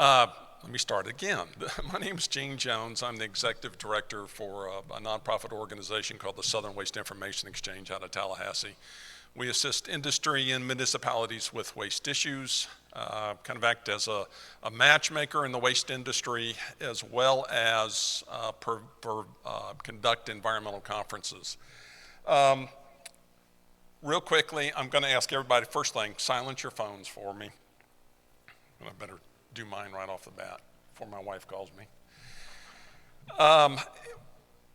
Let me start again. My name is Gene Jones. I'm the executive director for a nonprofit organization called the Southern Waste Information Exchange out of Tallahassee. We assist industry and municipalities with waste issues, kind of act as a matchmaker in the waste industry, as well as conduct environmental conferences. Real quickly, I'm going to ask everybody, first thing, silence your phones for me. I better do mine right off the bat before my wife calls me.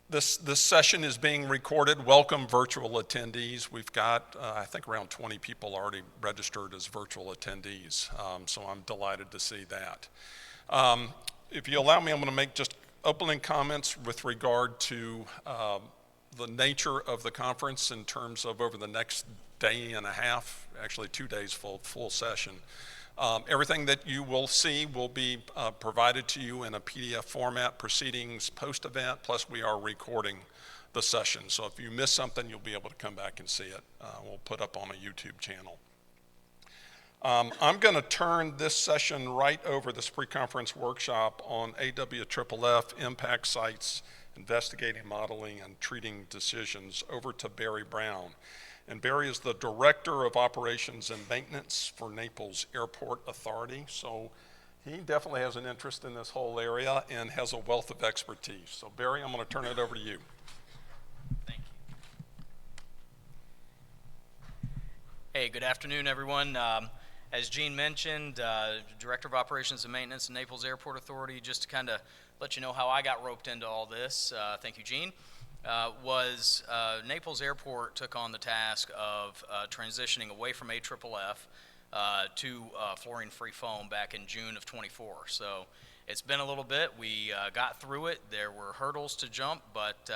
This session is being recorded. Welcome virtual attendees. We've got, I think, around 20 people already registered as virtual attendees, so I'm delighted to see that. If you allow me, I'm going to make just opening comments with regard to the nature of the conference in terms of over the next day and a half, actually 2 days full session. Everything that you will see will be provided to you in a PDF format, proceedings post-event, plus we are recording the session. So if you miss something, you'll be able to come back and see it. We'll put up on a YouTube channel. I'm going to turn this session right over, this pre-conference workshop on AFFF impact sites, investigating, modeling, and treating decisions, over to Barry Brown. And Barry is the Director of Operations and Maintenance for Naples Airport Authority. So he definitely has an interest in this whole area and has a wealth of expertise. So Barry, I'm going to turn it over to you. Thank you. Hey, good afternoon, everyone. As Gene mentioned, Director of Operations and Maintenance in Naples Airport Authority, just to kind of let you know how I got roped into all this, thank you, Gene. Naples Airport took on the task of transitioning away from AFFF to fluorine-free foam back in June of 24. So it's been a little bit. We got through it. There were hurdles to jump, but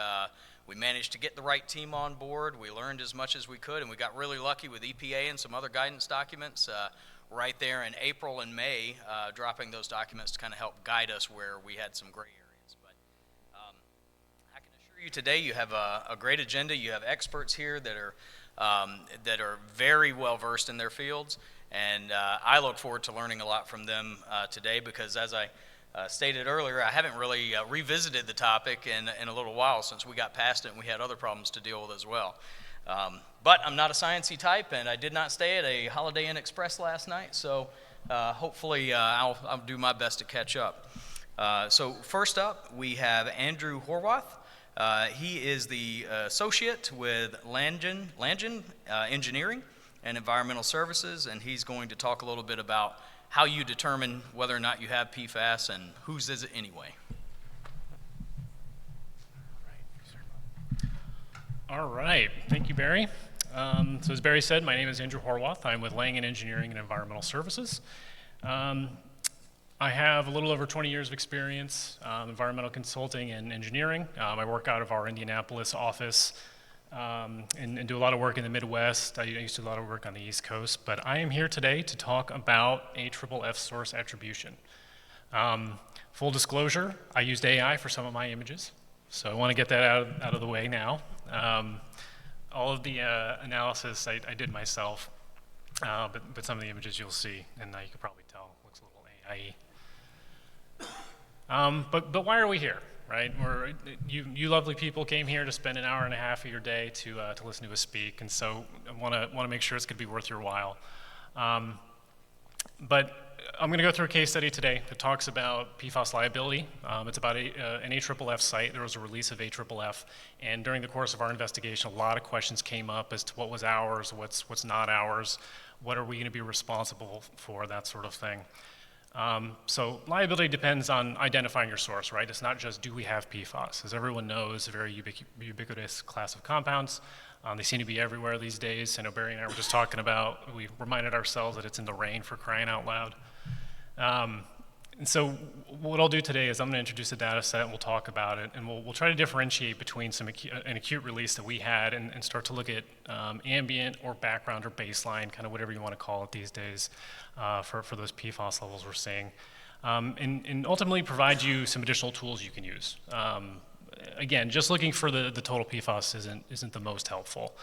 we managed to get the right team on board. We learned as much as we could, and we got really lucky with EPA and some other guidance documents right there in April and May, dropping those documents to kind of help guide us where we had some gray areas. You today, you have a great agenda. You have experts here that are very well versed in their fields, and I look forward to learning a lot from them today, because as I stated earlier, I haven't really revisited the topic in a little while since we got past it and we had other problems to deal with as well. But I'm not a sciencey type, and I did not stay at a Holiday Inn Express last night, so hopefully I'll do my best to catch up. So first up, we have Andrew Horwath. He is the associate with Langan Engineering and Environmental Services, and he's going to talk a little bit about how you determine whether or not you have PFAS and whose is it anyway. All right, thank you, Barry. So as Barry said, my name is Andrew Horwath. I'm with Langan Engineering and Environmental Services. I have a little over 20 years of experience, environmental consulting and engineering. I work out of our Indianapolis office and do a lot of work in the Midwest. I used to do a lot of work on the East Coast, but I am here today to talk about AFFF source attribution. Full disclosure, I used AI for some of my images, so I want to get that out of the way now. All of the analysis I did myself, but some of the images you'll see, and you can probably tell, looks a little AI-y. But why are we here, right? You lovely people came here to spend an hour and a half of your day to listen to us speak, and so I want to make sure it's going to be worth your while. But I'm going to go through a case study today that talks about PFAS liability. It's about an AFFF site. There was a release of AFFF, and during the course of our investigation, a lot of questions came up as to what was ours, what's not ours, what are we going to be responsible for, that sort of thing. So liability depends on identifying your source, right? It's not just do we have PFAS. As everyone knows, a very ubiquitous class of compounds. They seem to be everywhere these days. I know Barry and I were just talking about, we reminded ourselves that it's in the rain, for crying out loud. And so what I'll do today is I'm going to introduce a data set, and we'll talk about it, and we'll try to differentiate between an acute release that we had and start to look at ambient or background or baseline, kind of whatever you want to call it these days, for those PFAS levels we're seeing, and ultimately provide you some additional tools you can use. Again, just looking for the total PFAS isn't the most helpful.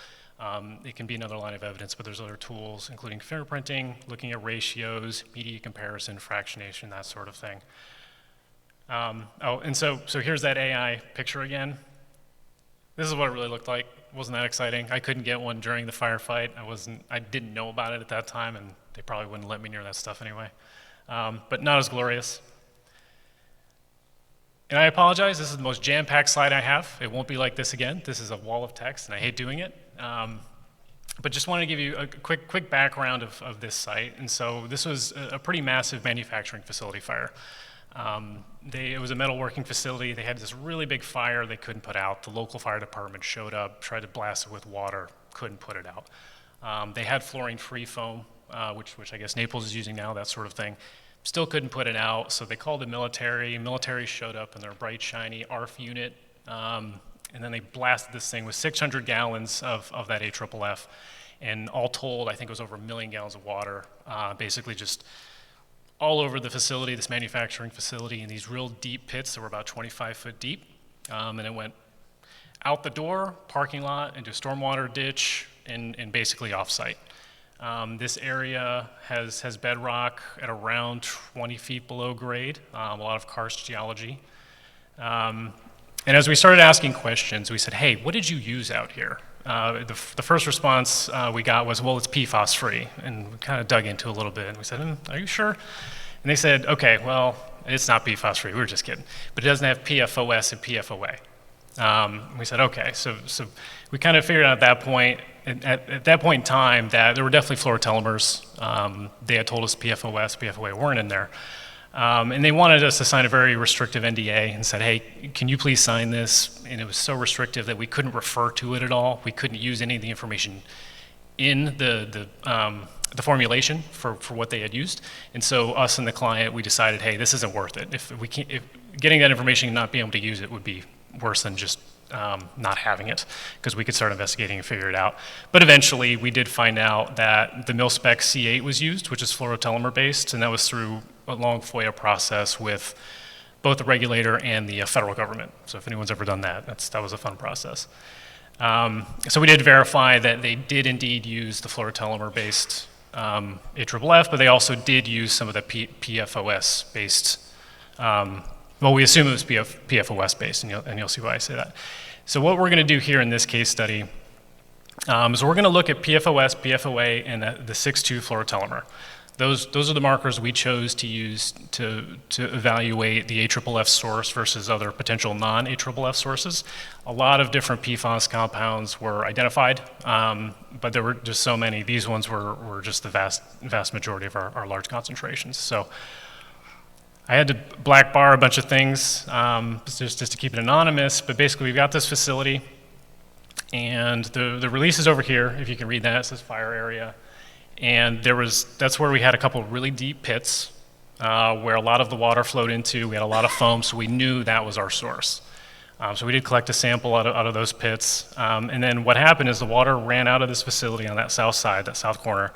It can be another line of evidence, but there's other tools, including fingerprinting, looking at ratios, media comparison, fractionation, that sort of thing. And so here's that AI picture again. This is what it really looked like. Wasn't that exciting? I couldn't get one during the firefight. I didn't know about it at that time, and they probably wouldn't let me near that stuff anyway. But not as glorious. And I apologize, this is the most jam-packed slide I have. It won't be like this again. This is a wall of text, and I hate doing it. But just wanted to give you a quick background of this site. And so this was a pretty massive manufacturing facility fire. It was a metalworking facility. They had this really big fire they couldn't put out. The local fire department showed up, tried to blast it with water, couldn't put it out. They had fluorine-free foam, which I guess Naples is using now, that sort of thing. Still couldn't put it out, so they called the military. Military showed up in their bright, shiny ARF unit, and then they blasted this thing with 600 gallons of that AFFF. And all told, I think it was over 1 million gallons of water, basically just all over the facility, this manufacturing facility, in these real deep pits that were about 25 foot deep. And it went out the door, parking lot, into a stormwater ditch, and basically off-site. This area has bedrock at around 20 feet below grade, a lot of karst geology. And as we started asking questions, we said, hey, what did you use out here? The first response we got was, well, it's PFAS free. And we kind of dug into it a little bit, and we said, are you sure? And they said, okay, well, it's not PFAS free, we were just kidding. But it doesn't have PFOS and PFOA. We said, okay, so we kind of figured out at that point in time that there were definitely fluorotelomers. They had told us PFOS, PFOA weren't in there. And they wanted us to sign a very restrictive NDA and said, hey, can you please sign this? And it was so restrictive that we couldn't refer to it at all. We couldn't use any of the information in the formulation for what they had used. And so us and the client, we decided, hey, this isn't worth it. If getting that information and not being able to use it would be worse than just not having it, because we could start investigating and figure it out. But eventually we did find out that the mil-spec C8 was used, which is fluorotelomere based, and that was through a long FOIA process with both the regulator and the federal government. So if anyone's ever done that, that was a fun process. So we did verify that they did indeed use the fluorotelomere based AFFF, but they also did use some of the PFOS based, well, we assume it was PFOS based, and you'll see why I say that. So what we're going to do here in this case study is we're going to look at PFOS, PFOA, and the 6,2 fluorotelomere. Those are the markers we chose to use to evaluate the AFFF source versus other potential non-AFFF sources. A lot of different PFAS compounds were identified, but there were just so many. These ones were just the vast majority of our large concentrations. So I had to black bar a bunch of things just to keep it anonymous, but basically we've got this facility, and the release is over here, if you can read that. It says fire area. And that's where we had a couple of really deep pits where a lot of the water flowed into. We had a lot of foam, so we knew that was our source. So we did collect a sample out of those pits. And then what happened is the water ran out of this facility on that south side, that south corner,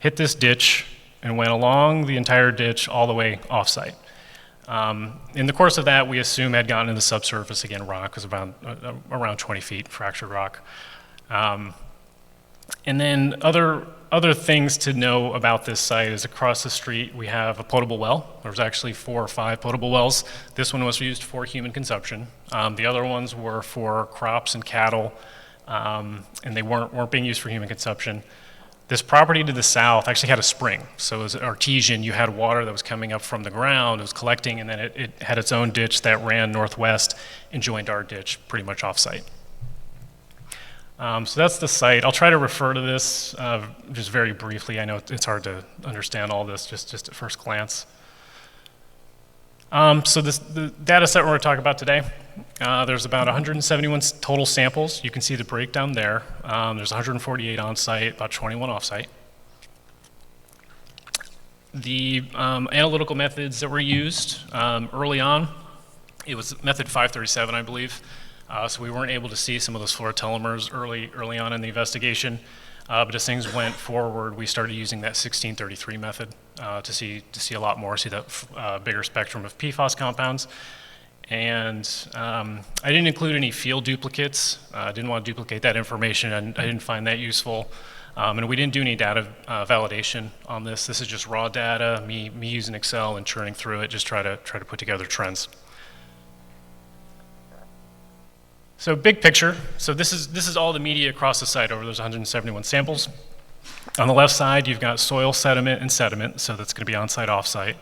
hit this ditch, and went along the entire ditch all the way off-site. In the course of that, we assume had gotten into subsurface. Again, rock was around 20 feet, fractured rock. And then other things to know about this site is across the street we have a potable well. There's actually 4 or 5 potable wells. This one was used for human consumption. The other ones were for crops and cattle, and they weren't being used for human consumption. This property to the south actually had a spring. So it was artesian. You had water that was coming up from the ground, it was collecting, and then it had its own ditch that ran northwest and joined our ditch pretty much off-site. So that's the site. I'll try to refer to this just very briefly. I know it's hard to understand all this just at first glance. So the data set we're going to talk about today, there's about 171 total samples. You can see the breakdown there. There's 148 on-site, about 21 off-site. The analytical methods that were used early on, it was method 537, I believe. So we weren't able to see some of those fluorotelomers early on in the investigation. But as things went forward, we started using that 1633 method to see a lot more, see that bigger spectrum of PFAS compounds. And I didn't include any field duplicates. I didn't want to duplicate that information, and I didn't find that useful. And we didn't do any data validation on this. This is just raw data, me using Excel and churning through it, just try to put together trends. So big picture. So this is all the media across the site over those 171 samples. On the left side, you've got soil, sediment, and sediment. So that's going to be on-site, off-site.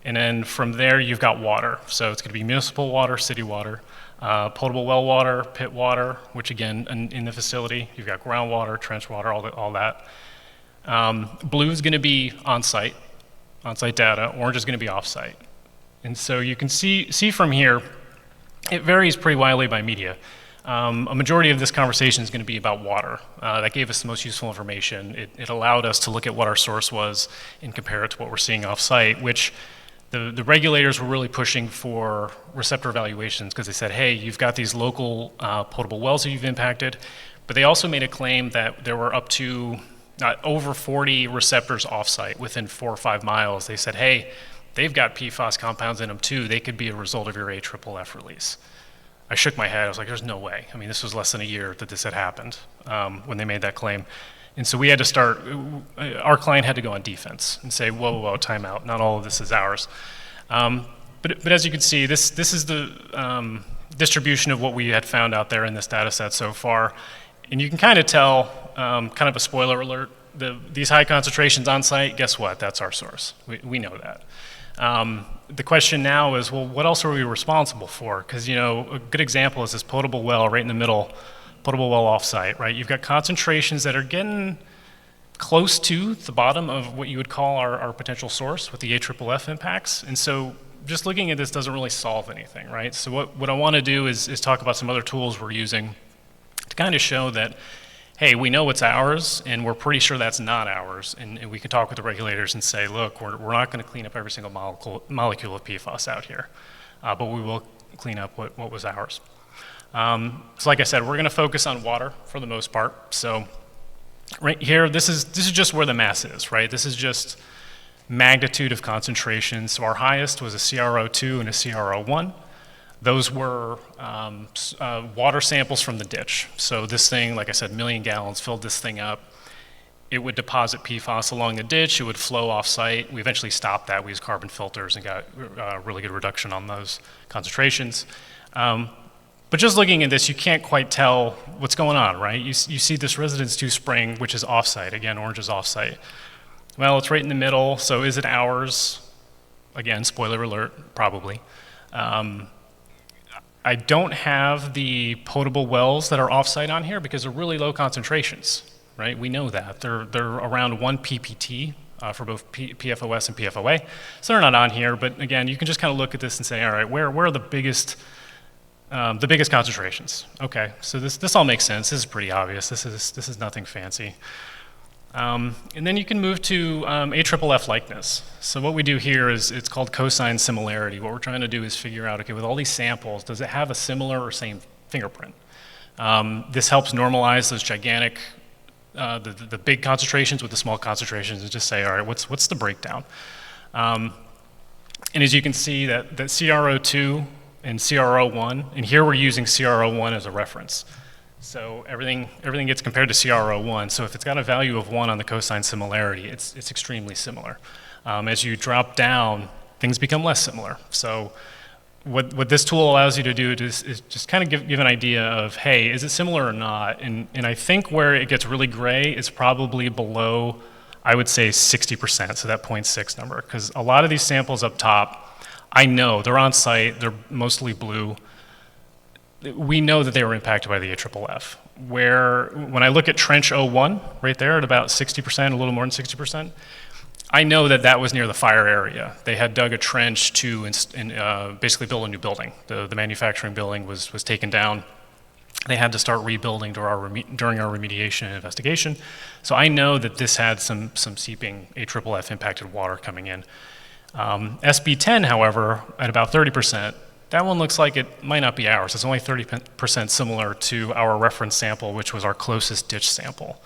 And then from there, you've got water. So it's going to be municipal water, city water, potable well water, pit water, which again, in the facility, you've got groundwater, trench water, all that. Blue is going to be on-site data. Orange is going to be off-site. And so you can see from here, it varies pretty widely by media. A majority of this conversation is going to be about water. That gave us the most useful information. It allowed us to look at what our source was and compare it to what we're seeing off-site, which the regulators were really pushing for receptor evaluations because they said, hey, you've got these local potable wells that you've impacted, but they also made a claim that there were up to over 40 receptors off-site within 4 or 5 miles. They said, hey, they've got PFAS compounds in them too. They could be a result of your AFFF release. I shook my head. I was like, there's no way. I mean, this was less than a year that this had happened when they made that claim. And so we had to start, our client had to go on defense and say, whoa, time out. Not all of this is ours. But as you can see, this is the distribution of what we had found out there in this data set so far. And you can kind of tell, kind of a spoiler alert, these high concentrations on site, guess what? That's our source. We know that. The question now is, well, what else are we responsible for? Because, you know, a good example is this potable well right in the middle, potable well offsite, right? You've got concentrations that are getting close to the bottom of what you would call our potential source with the AFFF impacts. And so just looking at this doesn't really solve anything, right? So what I want to do is talk about some other tools we're using to kind of show that, hey, we know it's ours, and we're pretty sure that's not ours, and we can talk with the regulators and say, look, we're not going to clean up every single molecule of PFAS out here, but we will clean up what was ours. So like I said, we're going to focus on water for the most part. So right here, this is just where the mass is, right? This is just magnitude of concentration. So our highest was a CRO2 and a CRO1. Those were water samples from the ditch. So this thing, like I said, 1 million gallons, filled this thing up. It would deposit PFAS along the ditch. It would flow off-site. We eventually stopped that. We used carbon filters and got a really good reduction on those concentrations. But just looking at this, you can't quite tell what's going on, right? You see this Residence 2 spring, which is off-site. Again, orange is off-site. Well, it's right in the middle, so is it ours? Again, spoiler alert, probably. I don't have the potable wells that are off-site on here because they're really low concentrations, right? We know that. They're around 1 PPT for both PFOS and PFOA. So they're not on here, but again, you can just kind of look at this and say, all right, where are the biggest concentrations? Okay, so this all makes sense. This is pretty obvious. This is nothing fancy. And then you can move to AFFF likeness. So what we do here is it's called cosine similarity. What we're trying to do is figure out, okay, with all these samples, does it have a similar or same fingerprint? This helps normalize those gigantic, the big concentrations with the small concentrations and just say, all right, what's the breakdown? And as you can see that CRO2 and CRO1, and here we're using CRO1 as a reference. So everything gets compared to CRO1. So if it's got a value of 1 on the cosine similarity, it's extremely similar. As you drop down, things become less similar. So what this tool allows you to do is just kind of give an idea of, hey, is it similar or not? And I think where it gets really gray is probably below, I would say 60%, so that 0.6 number. Because a lot of these samples up top, I know they're on site, they're mostly blue. We know that they were impacted by the AFFF. When I look at trench 01, right there at about 60%, a little more than 60%, I know that was near the fire area. They had dug a trench to basically build a new building. The manufacturing building was taken down. They had to start rebuilding during our remediation and investigation. So I know that this had some seeping AFFF impacted water coming in. SB10, however, at about 30%, that one looks like it might not be ours. It's only 30% similar to our reference sample, which was our closest ditch sample.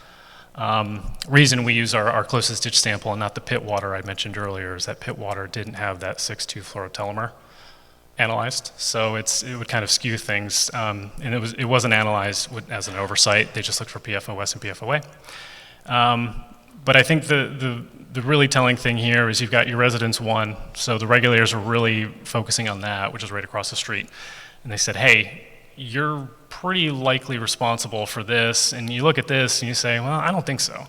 Reason we use our closest ditch sample and not the pit water I mentioned earlier is that pit water didn't have that 6,2 fluorotelmer. analyzed, so it would kind of skew things, and it wasn't analyzed as an oversight. They just looked for PFOS and PFOA. But I think the really telling thing here is you've got your residence 1, so the regulators are really focusing on that, which is right across the street, and they said, hey, you're pretty likely responsible for this, and you look at this and you say, well, I don't think so.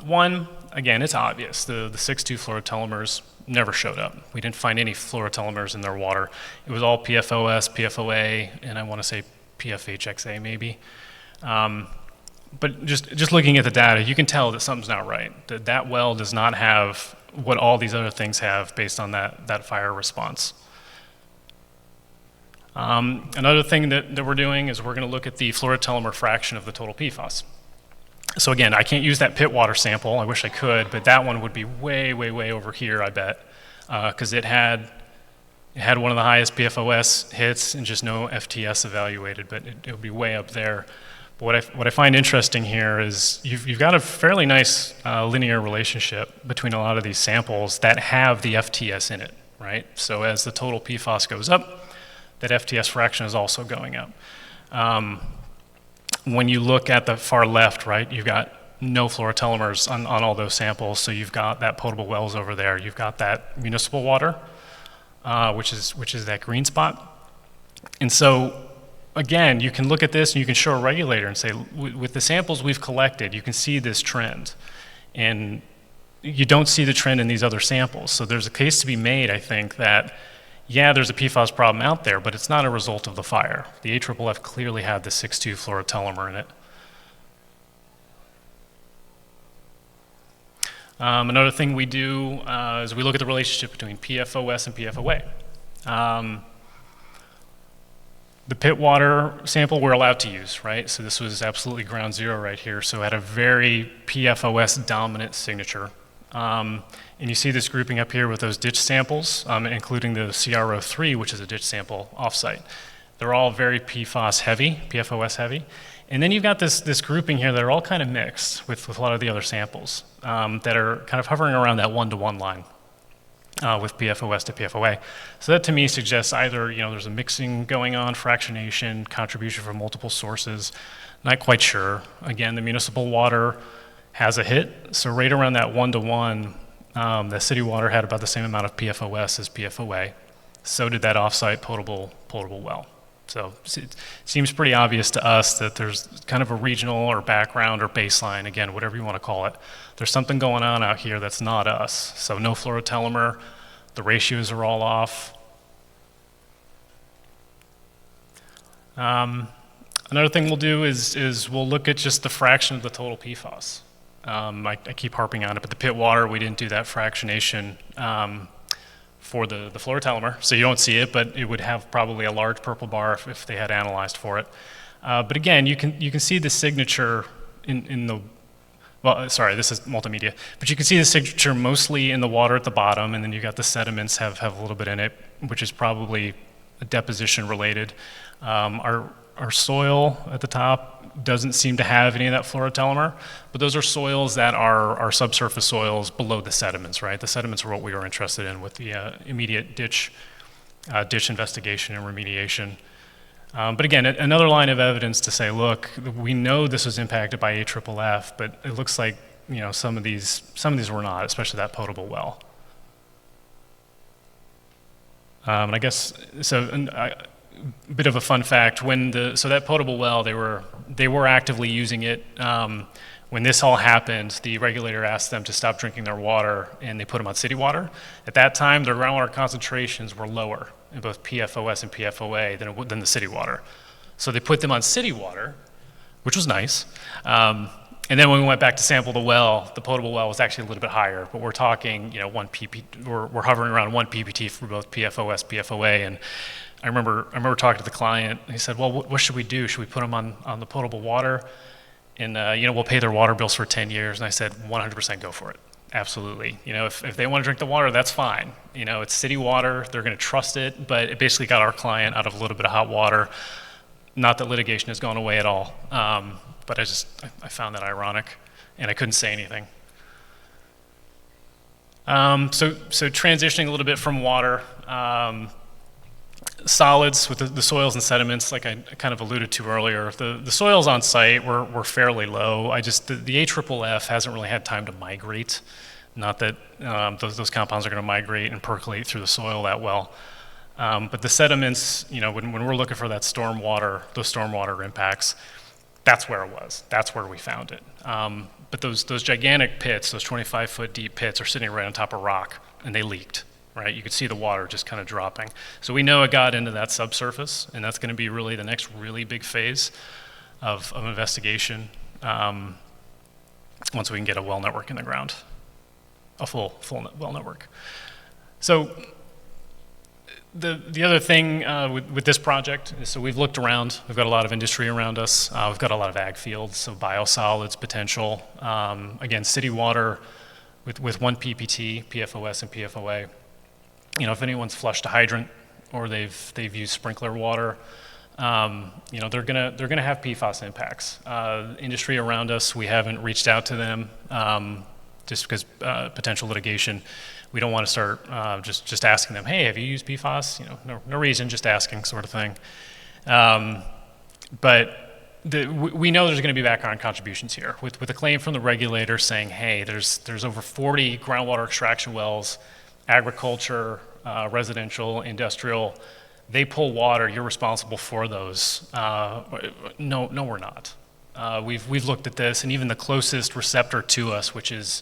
One, again, it's obvious. The 6,2 fluorotelomers never showed up. We didn't find any fluorotelomers in their water. It was all PFOS, PFOA, and I want to say PFHXA maybe. But just looking at the data, you can tell that something's not right. That well does not have what all these other things have based on that fire response. Another thing that we're doing is we're going to look at the fluorotelomer fraction of the total PFAS. So again, I can't use that pit water sample. I wish I could, but that one would be way, way, way over here, I bet, because it had one of the highest PFOS hits and just no FTS evaluated, but it would be way up there. But what I find interesting here is you've got a fairly nice linear relationship between a lot of these samples that have the FTS in it, right? So as the total PFAS goes up, that FTS fraction is also going up. When you look at the far left, right, you've got no fluorotelomers on all those samples, so you've got that potable wells over there. You've got that municipal water, which is that green spot. And so, again, you can look at this and you can show a regulator and say, with the samples we've collected, you can see this trend. And you don't see the trend in these other samples. So there's a case to be made, I think, that yeah, there's a PFAS problem out there, but it's not a result of the fire. The AFFF clearly had the 6,2 fluorotelomer in it. Another thing we do is we look at the relationship between PFOS and PFOA. The pit water sample we're allowed to use, right? So this was absolutely ground zero right here. So it had a very PFOS dominant signature. And you see this grouping up here with those ditch samples, including the CRO3, which is a ditch sample offsite. They're all very PFAS heavy, PFOS heavy. And then you've got this grouping here that are all kind of mixed with a lot of the other samples that are kind of hovering around that 1-to-1 line with PFOS to PFOA. So that to me suggests either there's a mixing going on, fractionation, contribution from multiple sources. Not quite sure. Again, the municipal water has a hit, so right around that 1-to-1, the city water had about the same amount of PFOS as PFOA. So did that offsite potable well. So it seems pretty obvious to us that there's kind of a regional or background or baseline, again, whatever you want to call it. There's something going on out here that's not us. So no fluorotelomer, the ratios are all off. Another thing we'll do is we'll look at just the fraction of the total PFAS. I keep harping on it, but the pit water, we didn't do that fractionation for the fluorotelomer, so you don't see it, but it would have probably a large purple bar if they had analyzed for it. But again, you can see the signature in the, well, sorry, this is multimedia, but you can see the signature mostly in the water at the bottom, and then you got the sediments have a little bit in it, which is probably deposition related. Our soil at the top doesn't seem to have any of that fluorotelomer, but those are soils that are subsurface soils below the sediments, right? The sediments are what we were interested in with the immediate ditch investigation and remediation. But again, another line of evidence to say, look, we know this was impacted by AFFF, but it looks like some of these were not, especially that potable well. And I guess so. Bit of a fun fact: so that potable well, they were actively using it. When this all happened, the regulator asked them to stop drinking their water, and they put them on city water. At that time, their groundwater concentrations were lower in both PFOS and PFOA than the city water. So they put them on city water, which was nice. And then when we went back to sample the well, the potable well was actually a little bit higher, but we're talking, 1 pp. We're hovering around 1 ppt for both PFOS, PFOA, and I remember talking to the client. And he said, "Well, what should we do? Should we put them on the potable water, and we'll pay their water bills for 10 years?" And I said, "100% go for it. Absolutely. If they want to drink the water, that's fine. It's city water. They're going to trust it, but it basically got our client out of a little bit of hot water. Not that litigation has gone away at all, but I found that ironic, and I couldn't say anything. So transitioning a little bit from water. solids with the soils and sediments, like I kind of alluded to earlier, the soils on site were fairly low. The AFFF hasn't really had time to migrate. Not that those compounds are going to migrate and percolate through the soil that well. But the sediments, when we're looking for that those stormwater impacts, that's where it was. That's where we found it. But those gigantic pits, those 25-foot deep pits, are sitting right on top of rock, and they leaked. Right, you could see the water just kind of dropping. So we know it got into that subsurface, and that's going to be really the next really big phase of investigation once we can get a well network in the ground, a full well network. So the other thing with this project is, so we've looked around. We've got a lot of industry around us. We've got a lot of ag fields, so biosolids potential. Again, city water with 1 PPT, PFOS and PFOA. If anyone's flushed a hydrant or they've used sprinkler water, they're gonna have PFAS impacts. Industry around us, we haven't reached out to them just because potential litigation. We don't want to start just asking them, hey, have you used PFAS? No reason, just asking, sort of thing. But we know there's going to be background contributions here with a claim from the regulator saying, hey, there's over 40 groundwater extraction wells, agriculture, residential, industrial. They pull water. You're responsible for those. No, we're not. We've looked at this, and even the closest receptor to us, which is,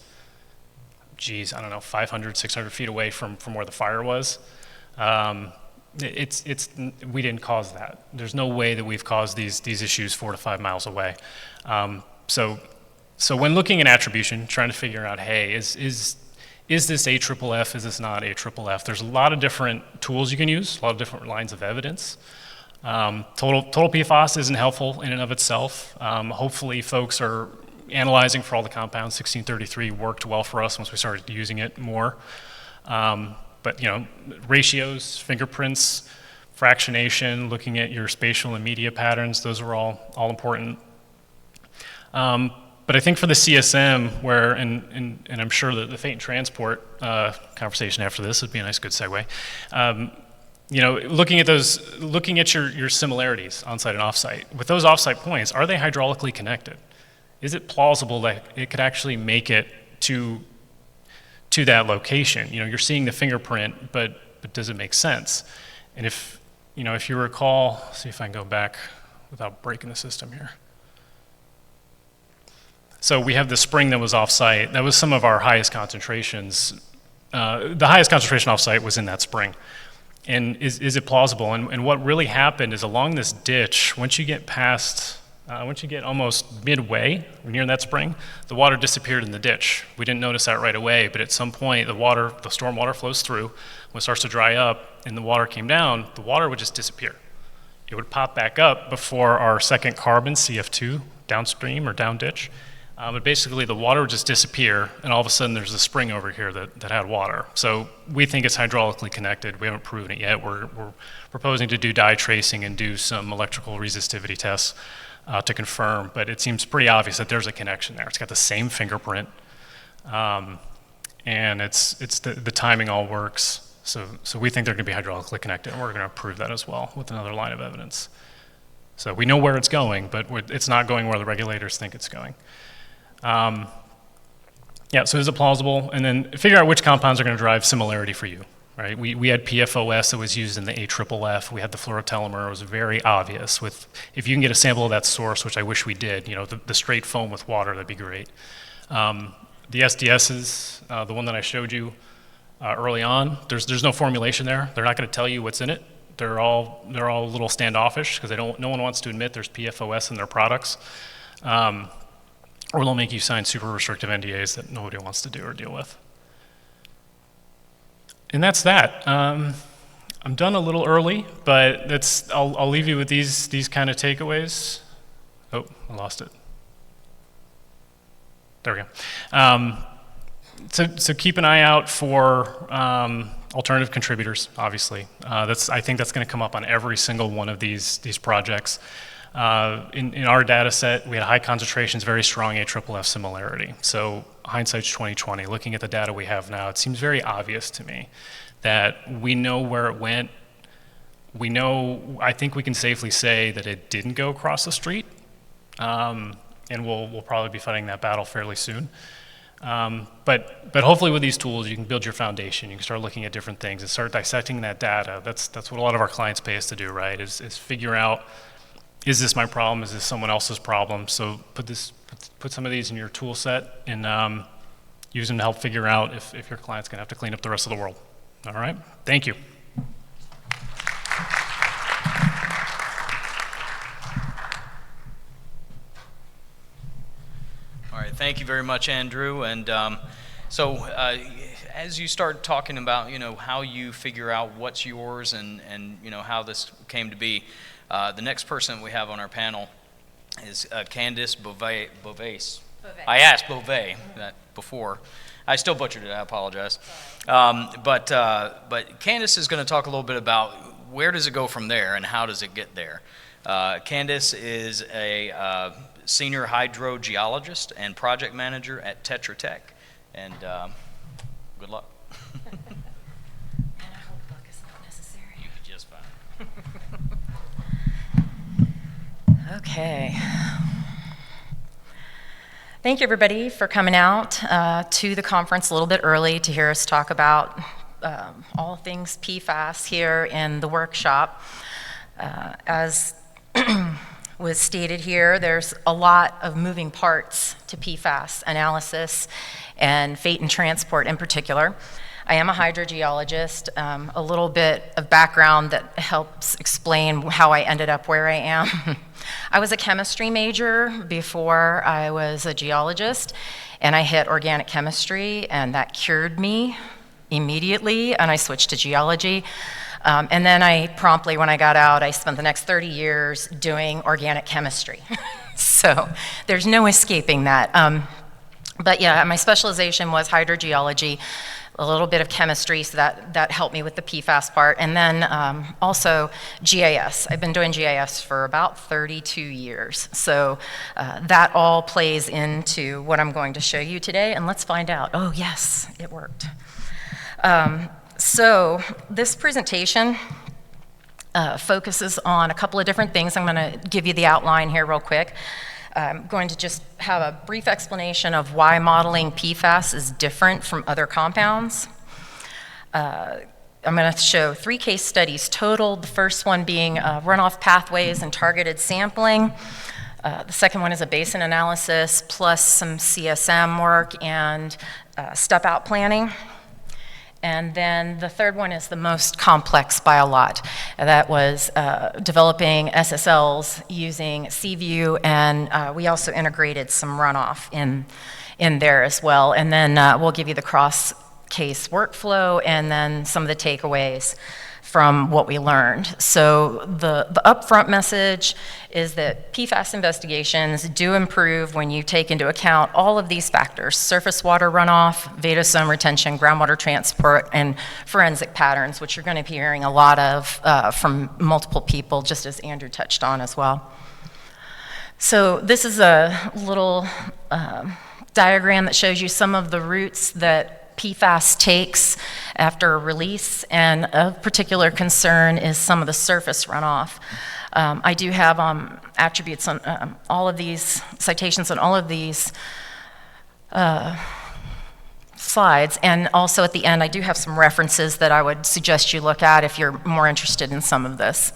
500, 600 feet away from where the fire was. We didn't cause that. There's no way that we've caused these issues 4 to 5 miles away. So when looking at attribution, trying to figure out, hey, is this AFFF? Is this not AFFF? There's a lot of different tools you can use, a lot of different lines of evidence. Total PFAS isn't helpful in and of itself. Hopefully folks are analyzing for all the compounds. 1633 worked well for us once we started using it more. But ratios, fingerprints, fractionation, looking at your spatial and media patterns, those are all important. But I think for the CSM, and I'm sure that the fate and transport conversation after this would be a nice good segue. Looking at your similarities on-site and off-site. With those off-site points, are they hydraulically connected? Is it plausible that it could actually make it to that location? You're seeing the fingerprint, but does it make sense? And if you recall, see if I can go back without breaking the system here. So we have the spring that was off-site. That was some of our highest concentrations. The highest concentration off-site was in that spring. And is it plausible? And what really happened is along this ditch, once you get almost midway near that spring, the water disappeared in the ditch. We didn't notice that right away, but at some point the storm water flows through. When it starts to dry up and the water came down, the water would just disappear. It would pop back up before our second carbon, CF2, downstream or down ditch. But basically the water would just disappear, and all of a sudden there's a spring over here that had water. So we think it's hydraulically connected. We haven't proven it yet. We're proposing to do dye tracing and do some electrical resistivity tests to confirm, but it seems pretty obvious that there's a connection there. It's got the same fingerprint, and it's the timing all works. So we think they're going to be hydraulically connected, and we're going to prove that as well with another line of evidence. So we know where it's going, but it's not going where the regulators think it's going. So is it plausible? And then figure out which compounds are going to drive similarity for you, right? We had PFOS that was used in the AFFF. We had the fluorotelmer. It was very obvious. If you can get a sample of that source, which I wish we did, the straight foam with water, that'd be great. The SDSs, the one that I showed you early on, there's no formulation there. They're not going to tell you what's in it. They're all a little standoffish because no one wants to admit there's PFOS in their products. Or they'll make you sign super restrictive NDAs that nobody wants to do or deal with. And that's that. I'm done a little early, but I'll leave you with these kind of takeaways. Oh, I lost it. There we go. So keep an eye out for alternative contributors, obviously. I think that's going to come up on every single one of these projects. In our data set, we had high concentrations, very strong AFFF similarity. So hindsight's 2020. Looking at the data we have now, it seems very obvious to me that we know where it went We know, I think we can safely say that it didn't go across the street, and we'll probably be fighting that battle fairly soon. But hopefully with these tools, you can build your foundation. You can start looking at different things and start dissecting that data. That's what a lot of our clients pay us to do, right? Is figure out, is this my problem? Is this someone else's problem? So put some of these in your tool set and use them to help figure out if your client's gonna have to clean up the rest of the world. All right, thank you. All right, thank you very much, Andrew. And as you start talking about, how you figure out what's yours and how this came to be, the next person we have on our panel is Candace Beauvais. I asked Beauvais that before. I still butchered it, I apologize. But Candace is going to talk a little bit about where does it go from there and how does it get there. Candace is a senior hydrogeologist and project manager at Tetra Tech, and good luck. And I hope luck is not necessary. You did just fine. Okay. Thank you, everybody, for coming out to the conference a little bit early to hear us talk about all things PFAS here in the workshop. As was stated here, there's a lot of moving parts to PFAS analysis and fate and transport in particular. I am a hydrogeologist, a little bit of background that helps explain how I ended up where I am. I was a chemistry major before I was a geologist, and I hit organic chemistry, and that cured me immediately, and I switched to geology. And then I promptly, when I got out, I spent the next 30 years doing organic chemistry. So there's no escaping that. But yeah, my specialization was hydrogeology, a little bit of chemistry, so that helped me with the PFAS part. And then also GIS. I've been doing GIS for about 32 years. So that all plays into what I'm going to show you today. And let's find out. Oh, yes, it worked. So this presentation focuses on a couple of different things. I'm going to give you the outline here real quick. I'm going to just have a brief explanation of why modeling PFAS is different from other compounds. I'm going to show 3 case studies total, the first one being runoff pathways and targeted sampling. The second one is a basin analysis plus some CSM work and step-out planning. And then the third one is the most complex by a lot. That was developing SSLs using Seaview, and we also integrated some runoff in there as well. And then we'll give you the cross-case workflow and then some of the takeaways from what we learned. So the upfront message is that PFAS investigations do improve when you take into account all of these factors: surface water runoff, vadosome retention, groundwater transport, and forensic patterns, which you're going to be hearing a lot of from multiple people, just as Andrew touched on as well. So this is a little diagram that shows you some of the routes that PFAS takes after release, and of particular concern is some of the surface runoff. I do have attributes on all of these, citations on all of these slides, and also at the end I do have some references that I would suggest you look at if you're more interested in some of this.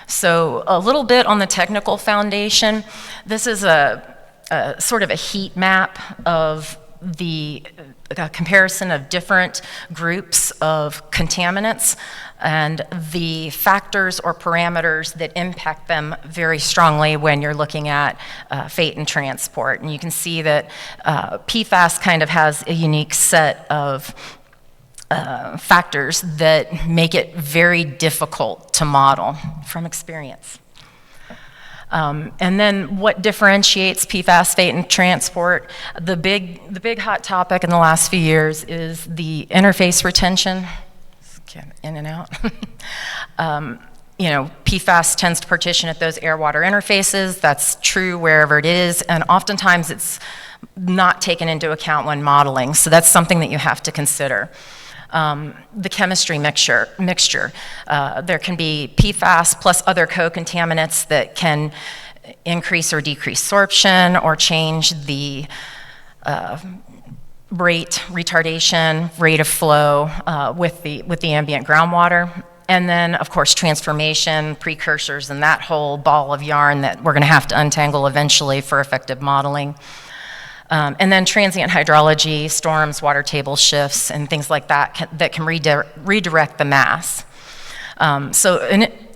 So a little bit on the technical foundation. This is a sort of a heat map of the comparison of different groups of contaminants and the factors or parameters that impact them very strongly when you're looking at fate and transport. And you can see that PFAS kind of has a unique set of factors that make it very difficult to model from experience. And then what differentiates PFAS, fate, and transport? The big hot topic in the last few years is the interface retention. Get in and out. PFAS tends to partition at those air-water interfaces. That's true wherever it is, and oftentimes it's not taken into account when modeling, so that's something that you have to consider. The chemistry mixture. There can be PFAS plus other co-contaminants that can increase or decrease sorption or change the rate of flow with the ambient groundwater. And then, of course, transformation, precursors, and that whole ball of yarn that we're going to have to untangle eventually for effective modeling. And then transient hydrology, storms, water table shifts, and things like that that can redirect the mass. So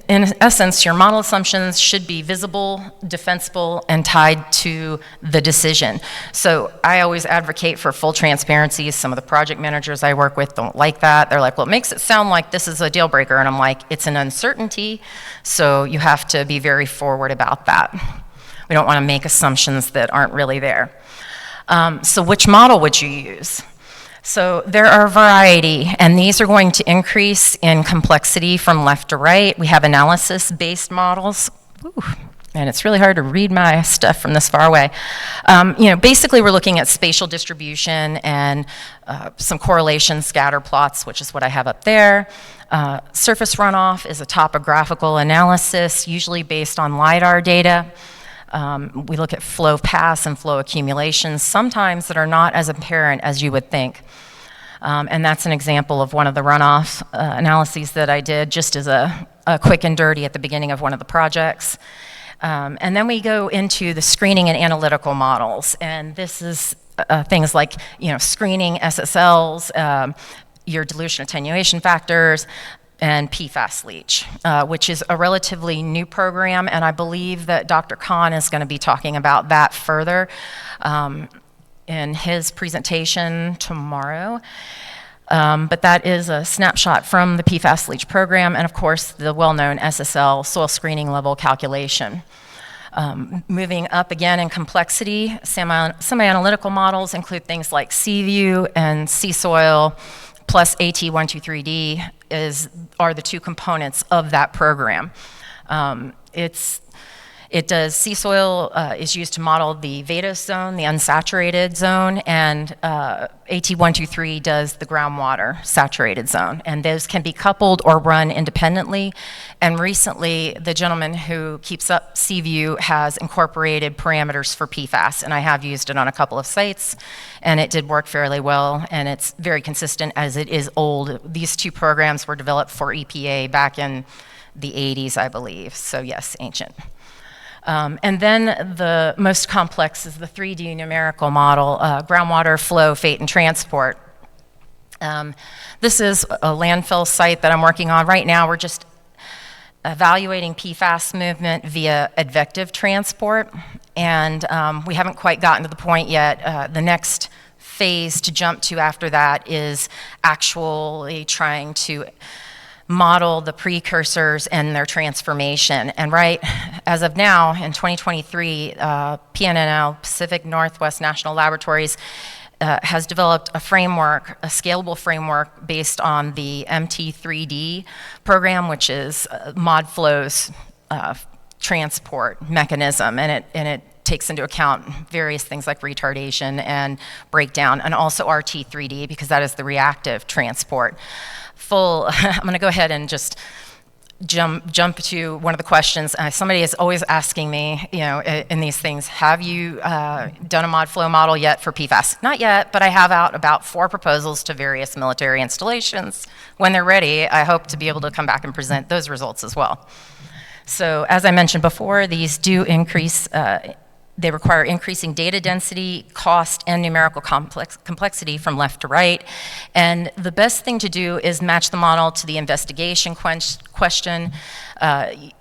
in essence, your model assumptions should be visible, defensible, and tied to the decision. So I always advocate for full transparency. Some of the project managers I work with don't like that. They're like, well, it makes it sound like this is a deal breaker. And I'm like, it's an uncertainty, so you have to be very forward about that. We don't want to make assumptions that aren't really there. So which model would you use? So there are a variety, and these are going to increase in complexity from left to right. We have analysis-based models. Ooh, and it's really hard to read my stuff from this far away. Basically we're looking at spatial distribution and some correlation scatter plots, which is what I have up there. Surface runoff is a topographical analysis, usually based on LiDAR data. We look at flow paths and flow accumulations, sometimes that are not as apparent as you would think. And that's an example of one of the runoff analyses that I did just as a quick and dirty at the beginning of one of the projects. And then we go into the screening and analytical models. And this is things like, screening SSLs, your dilution attenuation factors, and PFAS leach, which is a relatively new program, and I believe that Dr. Khan is going to be talking about that further in his presentation tomorrow. But that is a snapshot from the PFAS leach program, and of course the well-known SSL soil screening level calculation. Moving up again in complexity, semi-analytical models include things like Seaview and Sea Soil plus AT123D are the two components of that program. It does, sea soil is used to model the vadose zone, the unsaturated zone, and AT123 does the groundwater saturated zone. And those can be coupled or run independently. And recently, the gentleman who keeps up Seaview has incorporated parameters for PFAS, and I have used it on a couple of sites, and it did work fairly well, and it's very consistent as it is old. These two programs were developed for EPA back in the 80s, I believe, so yes, ancient. And then the most complex is the 3D numerical model, groundwater flow, fate, and transport. This is a landfill site that I'm working on. Right now, we're just evaluating PFAS movement via advective transport, and we haven't quite gotten to the point yet. The next phase to jump to after that is actually trying to model the precursors and their transformation. And right as of now, in 2023, PNNL, Pacific Northwest National Laboratories, has developed a framework, a scalable framework based on the MT3D program, which is ModFlow's transport mechanism, and it takes into account various things like retardation and breakdown, and also RT3D, because that is the reactive transport. I'm going to go ahead and just jump to one of the questions. Somebody is always asking me, in these things, have you done a ModFlow model yet for PFAS? Not yet, but I have out about 4 proposals to various military installations. When they're ready, I hope to be able to come back and present those results as well. So as I mentioned before, these do increase, they require increasing data density, cost, and numerical complexity from left to right. And the best thing to do is match the model to the investigation question.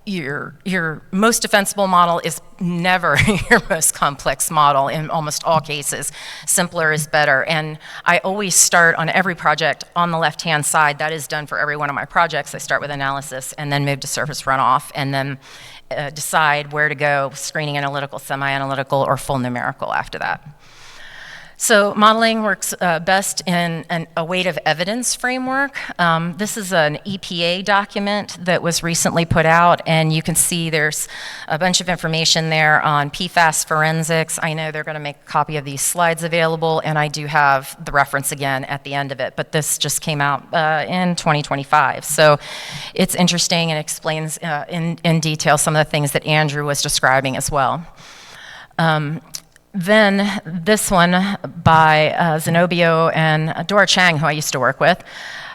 Your most defensible model is never your most complex model in almost all cases. Simpler is better. And I always start on every project on the left-hand side. That is done for every one of my projects. I start with analysis and then move to surface runoff, and then decide where to go, screening analytical, semi-analytical, or full numerical after that. So modeling works best in a weight of evidence framework. This is an EPA document that was recently put out, and you can see there's a bunch of information there on PFAS forensics. I know they're going to make a copy of these slides available, and I do have the reference again at the end of it, but this just came out in 2025. So it's interesting and explains in detail some of the things that Andrew was describing as well. Then this one by Zenobio and Dora Chang, who I used to work with,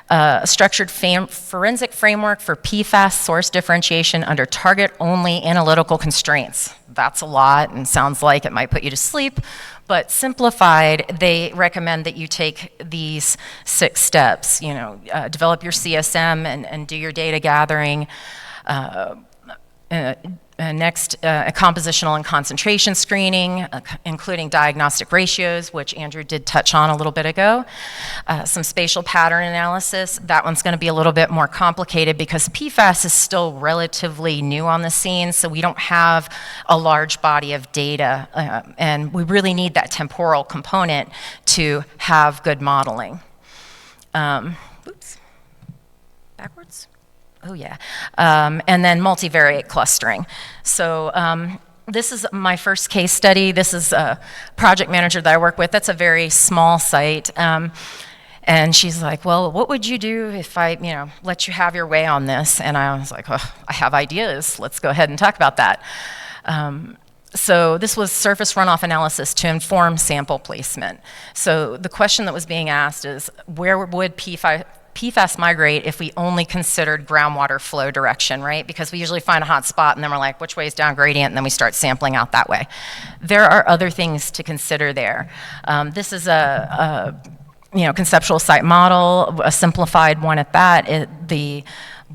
a structured forensic framework for PFAS source differentiation under target-only analytical constraints. That's a lot and sounds like it might put you to sleep, but simplified, they recommend that you take these 6 steps. Develop your CSM and do your data gathering. Next, compositional and concentration screening, including diagnostic ratios, which Andrew did touch on a little bit ago. Some spatial pattern analysis. That one's going to be a little bit more complicated because PFAS is still relatively new on the scene, so we don't have a large body of data, and we really need that temporal component to have good modeling. Oops, backwards? Oh yeah, and then multivariate clustering. So this is my first case study. This is a project manager that I work with. That's a very small site. And she's like, well, what would you do if I, let you have your way on this? And I was like, oh, I have ideas. Let's go ahead and talk about that. So this was surface runoff analysis to inform sample placement. So the question that was being asked is, where would PFAS migrate if we only considered groundwater flow direction, right? Because we usually find a hot spot and then we're like, which way is down gradient? And then we start sampling out that way. There are other things to consider there. This is a conceptual site model, a simplified one at that. The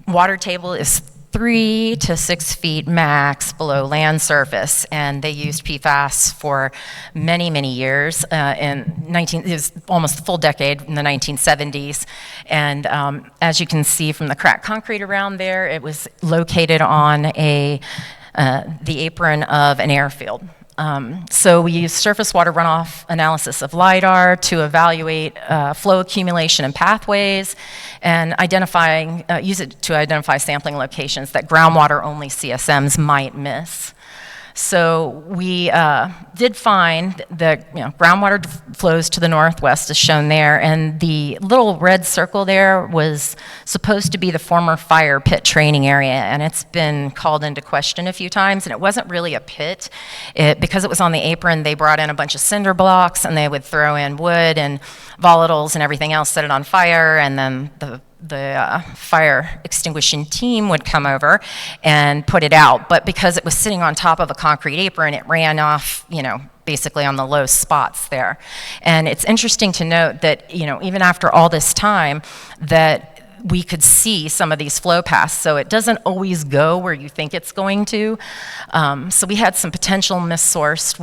water table is 3 to 6 feet max below land surface, and they used PFAS for many, many years. It was almost a full decade in the 1970s, and as you can see from the cracked concrete around there, it was located on the apron of an airfield. So we use surface water runoff analysis of LIDAR to evaluate flow accumulation and pathways, and use it to identify sampling locations that groundwater-only CSMs might miss. So we did find that groundwater flows to the northwest, as shown there, and the little red circle there was supposed to be the former fire pit training area, and it's been called into question a few times, and it wasn't really a pit. Because it was on the apron, they brought in a bunch of cinder blocks, and they would throw in wood and volatiles and everything else, set it on fire, and then the fire extinguishing team would come over and put it out. But because it was sitting on top of a concrete apron, it ran off, basically on the low spots there. And it's interesting to note that, even after all this time, that we could see some of these flow paths, so it doesn't always go where you think it's going to. So we had some potential missed sources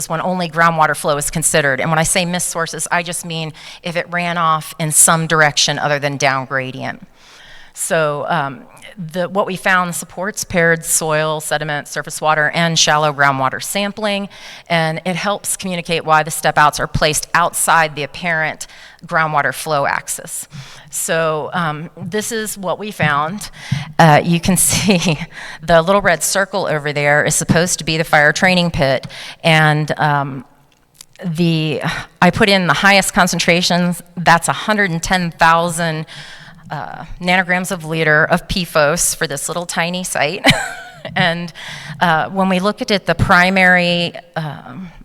when only groundwater flow is considered. And when I say missed sources, I just mean if it ran off in some direction other than down gradient. So what we found supports paired soil, sediment, surface water, and shallow groundwater sampling, and it helps communicate why the step outs are placed outside the apparent groundwater flow axis. So this is what we found. You can see the little red circle over there is supposed to be the fire training pit, and I put in the highest concentrations. That's 110,000 nanograms of liter of PFOS for this little tiny site. And when we look at it, the primary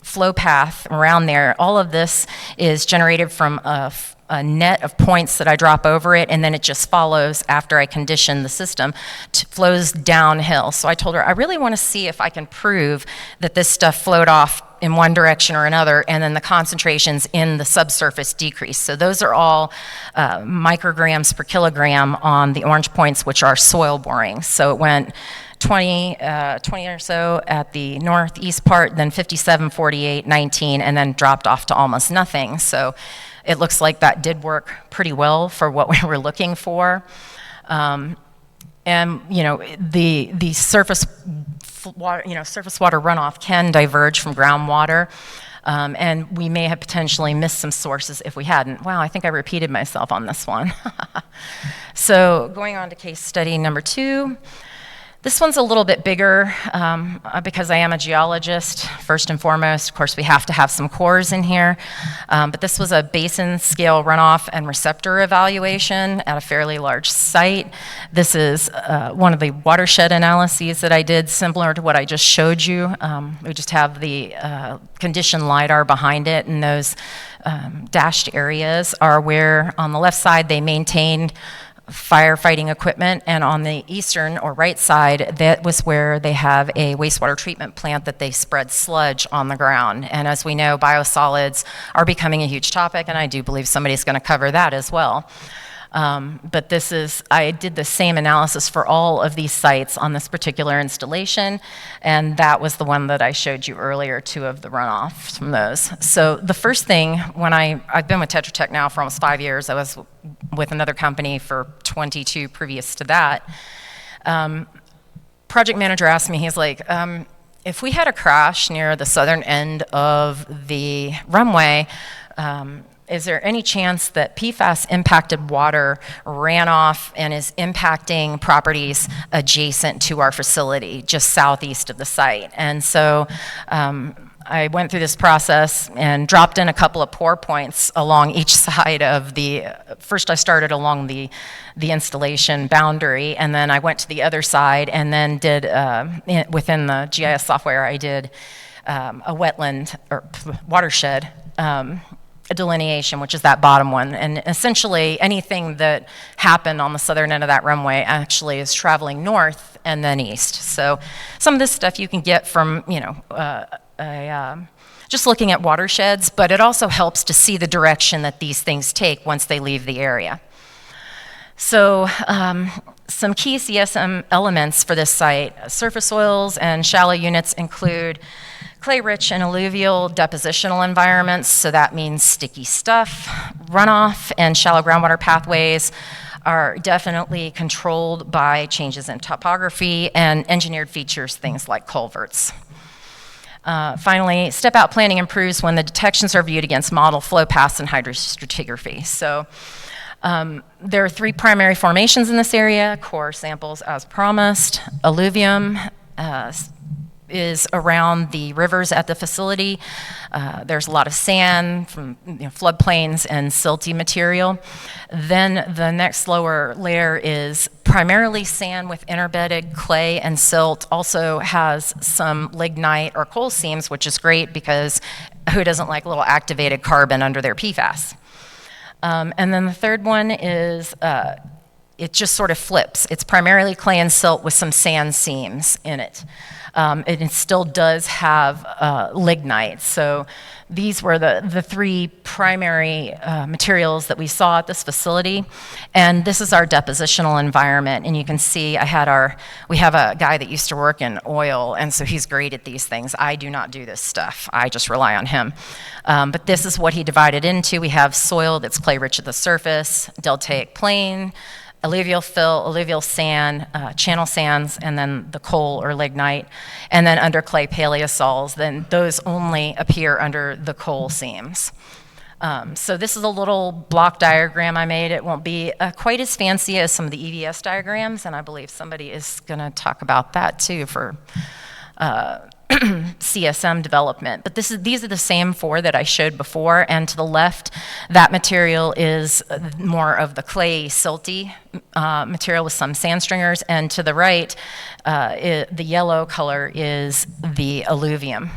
flow path around there, all of this is generated from a net of points that I drop over it, and then it just follows after I condition the system, flows downhill. So I told her, I really want to see if I can prove that this stuff flowed off in one direction or another, and then the concentrations in the subsurface decrease. So those are all micrograms per kilogram on the orange points, which are soil borings. So it went 20 or so at the northeast part, then 57, 48, 19, and then dropped off to almost nothing. So it looks like that did work pretty well for what we were looking for. And the surface water runoff can diverge from groundwater. And we may have potentially missed some sources if we hadn't. Wow, I think I repeated myself on this one. So going on to case study number 2. This one's a little bit bigger because I am a geologist, first and foremost. Of course, we have to have some cores in here. But this was a basin scale runoff and receptor evaluation at a fairly large site. This is one of the watershed analyses that I did, similar to what I just showed you. We just have the condition LiDAR behind it, and those dashed areas are where, on the left side, they maintained firefighting equipment, and on the eastern or right side, that was where they have a wastewater treatment plant that they spread sludge on the ground. And as we know, biosolids are becoming a huge topic, and I do believe somebody's going to cover that as well. But I did the same analysis for all of these sites on this particular installation, and that was the one that I showed you earlier, 2 of the runoffs from those. So the first thing, I've been with Tetra Tech now for almost 5 years. I was with another company for 22 previous to that. Project manager asked me, he's like, if we had a crash near the southern end of the runway, is there any chance that PFAS impacted water ran off and is impacting properties adjacent to our facility, just southeast of the site? And so I went through this process and dropped in a couple of pour points along each side of first I started along the installation boundary, and then I went to the other side, and then did, within the GIS software, I did a wetland or watershed a delineation, which is that bottom one. And essentially anything that happened on the southern end of that runway actually is traveling north and then east. So some of this stuff you can get from, just looking at watersheds, but it also helps to see the direction that these things take once they leave the area. So some key CSM elements for this site, surface soils and shallow units include clay-rich and alluvial depositional environments, so that means sticky stuff. Runoff and shallow groundwater pathways are definitely controlled by changes in topography and engineered features, things like culverts. Finally, step-out planning improves when the detections are viewed against model flow paths and hydrostratigraphy. So there are 3 primary formations in this area, core samples as promised. Alluvium is around the rivers at the facility. There's a lot of sand from floodplains and silty material. Then the next lower layer is primarily sand with interbedded clay and silt. Also has some lignite or coal seams, which is great because who doesn't like a little activated carbon under their PFAS? And then the third one is it just sort of flips. It's primarily clay and silt with some sand seams in it. It still does have lignite. So these were the 3 primary materials that we saw at this facility. And this is our depositional environment. And you can see we have a guy that used to work in oil, and so he's great at these things. I do not do this stuff. I just rely on him. But this is what he divided into. We have soil that's clay-rich at the surface, deltaic plain, alluvial fill, alluvial sand, channel sands, and then the coal or lignite, and then underclay paleosols, then those only appear under the coal seams. So this is a little block diagram I made. It won't be quite as fancy as some of the EVS diagrams, and I believe somebody is going to talk about that too for CSM development. But these are the same 4 that I showed before, and to the left, that material is more of the clay, silty material with some sand stringers, and to the right, the yellow color is the alluvium.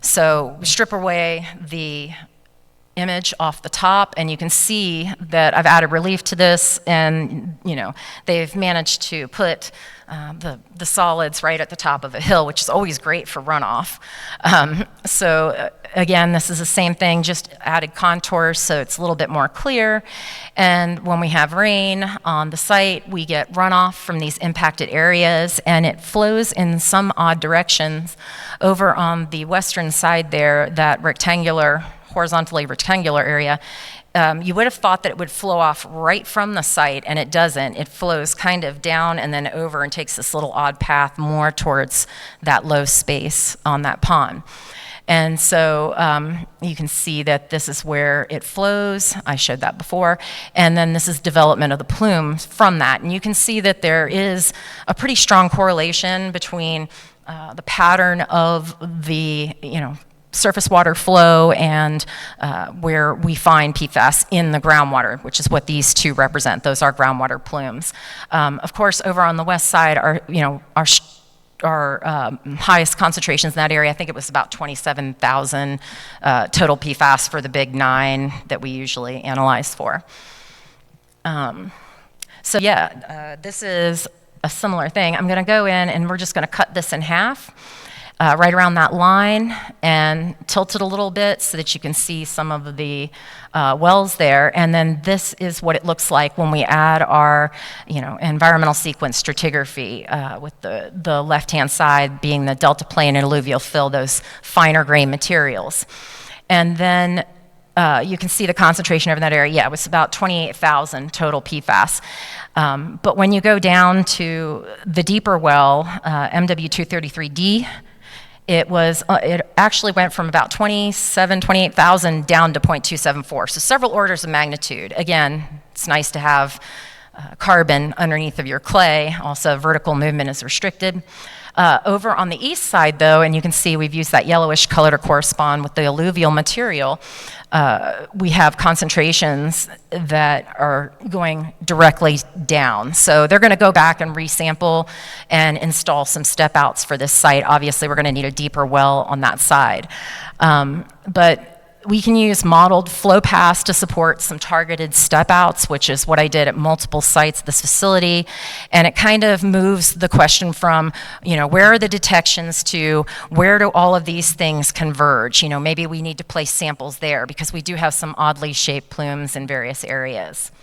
So strip away the image off the top, and you can see that I've added relief to this, and they've managed to put the solids right at the top of a hill, which is always great for runoff. So again, this is the same thing, just added contours so it's a little bit more clear. And when we have rain on the site, we get runoff from these impacted areas, and it flows in some odd directions. Over on the western side there, that horizontally rectangular area, you would have thought that it would flow off right from the site, and it doesn't. It flows kind of down and then over and takes this little odd path more towards that low space on that pond. And so you can see that this is where it flows. I showed that before. And then this is development of the plume from that. And you can see that there is a pretty strong correlation between the pattern of the, surface water flow and where we find PFAS in the groundwater, which is what these two represent. Those are groundwater plumes. Of course, over on the west side our highest concentrations in that area, I think it was about 27,000 total PFAS for the big 9 that we usually analyze for. This is a similar thing. I'm going to go in and we're just going to cut this in half. Right around that line and tilt it a little bit so that you can see some of the wells there. And then this is what it looks like when we add our, environmental sequence stratigraphy with the left-hand side being the delta plane and alluvial fill, those finer grain materials. And then you can see the concentration over in that area. Yeah, it was about 28,000 total PFAS. But when you go down to the deeper well, MW233D, it actually went from about 28,000 down to 0.274, so several orders of magnitude. Again, it's nice to have carbon underneath of your clay. Also, vertical movement is restricted. Over on the east side, though, and you can see we've used that yellowish color to correspond with the alluvial material, we have concentrations that are going directly down. So they're going to go back and resample and install some step outs for this site. Obviously, we're going to need a deeper well on that side. But we can use modeled flow paths to support some targeted step outs, which is what I did at multiple sites at this facility. And it kind of moves the question from, where are the detections to where do all of these things converge? Maybe we need to place samples there because we do have some oddly shaped plumes in various areas.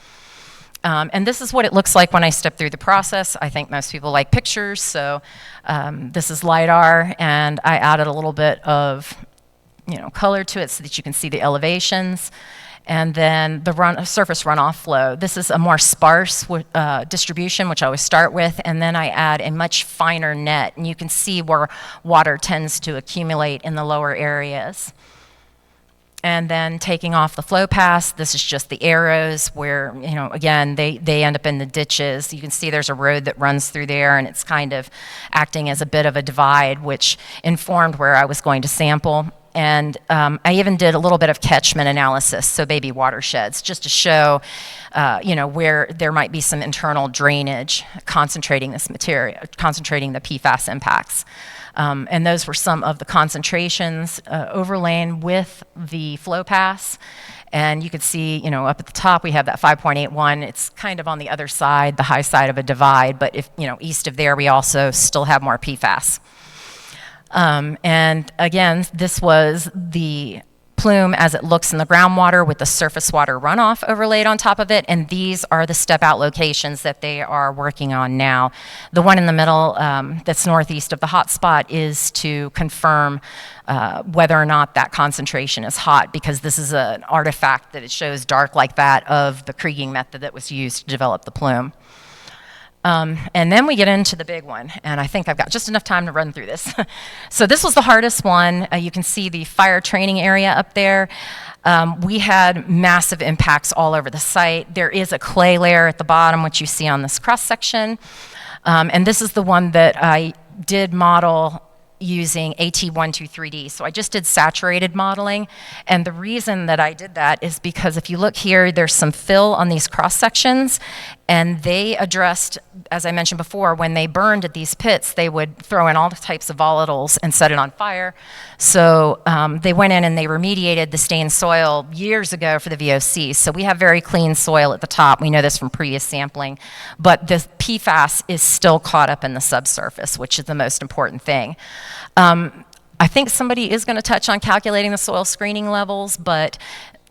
And this is what it looks like when I step through the process. I think most people like pictures, so this is LiDAR, and I added a little bit of color to it so that you can see the elevations. And then the surface runoff flow. This is a more sparse distribution, which I always start with, and then I add a much finer net, and you can see where water tends to accumulate in the lower areas. And then taking off the flow paths, this is just the arrows where, again, they end up in the ditches. You can see there's a road that runs through there, and it's kind of acting as a bit of a divide, which informed where I was going to sample. And I even did a little bit of catchment analysis, so baby watersheds, just to show, where there might be some internal drainage concentrating this material, concentrating the PFAS impacts. And those were some of the concentrations overlain with the flow paths. And you could see, up at the top, we have that 5.81. It's kind of on the other side, the high side of a divide. But if, east of there, we also still have more PFAS. And again, this was the plume as it looks in the groundwater with the surface water runoff overlaid on top of it, and these are the step-out locations that they are working on now. The one in the middle that's northeast of the hotspot is to confirm whether or not that concentration is hot, because this is an artifact that it shows dark like that of the kriging method that was used to develop the plume. And then we get into the big one, and I think I've got just enough time to run through this. So this was the hardest one. You can see the fire training area up there. We had massive impacts all over the site. There is a clay layer at the bottom, which you see on this cross section. And this is the one that I did model using AT123D. So I just did saturated modeling. And the reason that I did that is because if you look here, there's some fill on these cross sections, and they addressed, as I mentioned before, when they burned at these pits, they would throw in all types of volatiles and set it on fire. So they went in and they remediated the stained soil years ago for the VOC. So we have very clean soil at the top. We know this from previous sampling. But the PFAS is still caught up in the subsurface, which is the most important thing. I think somebody is going to touch on calculating the soil screening levels, but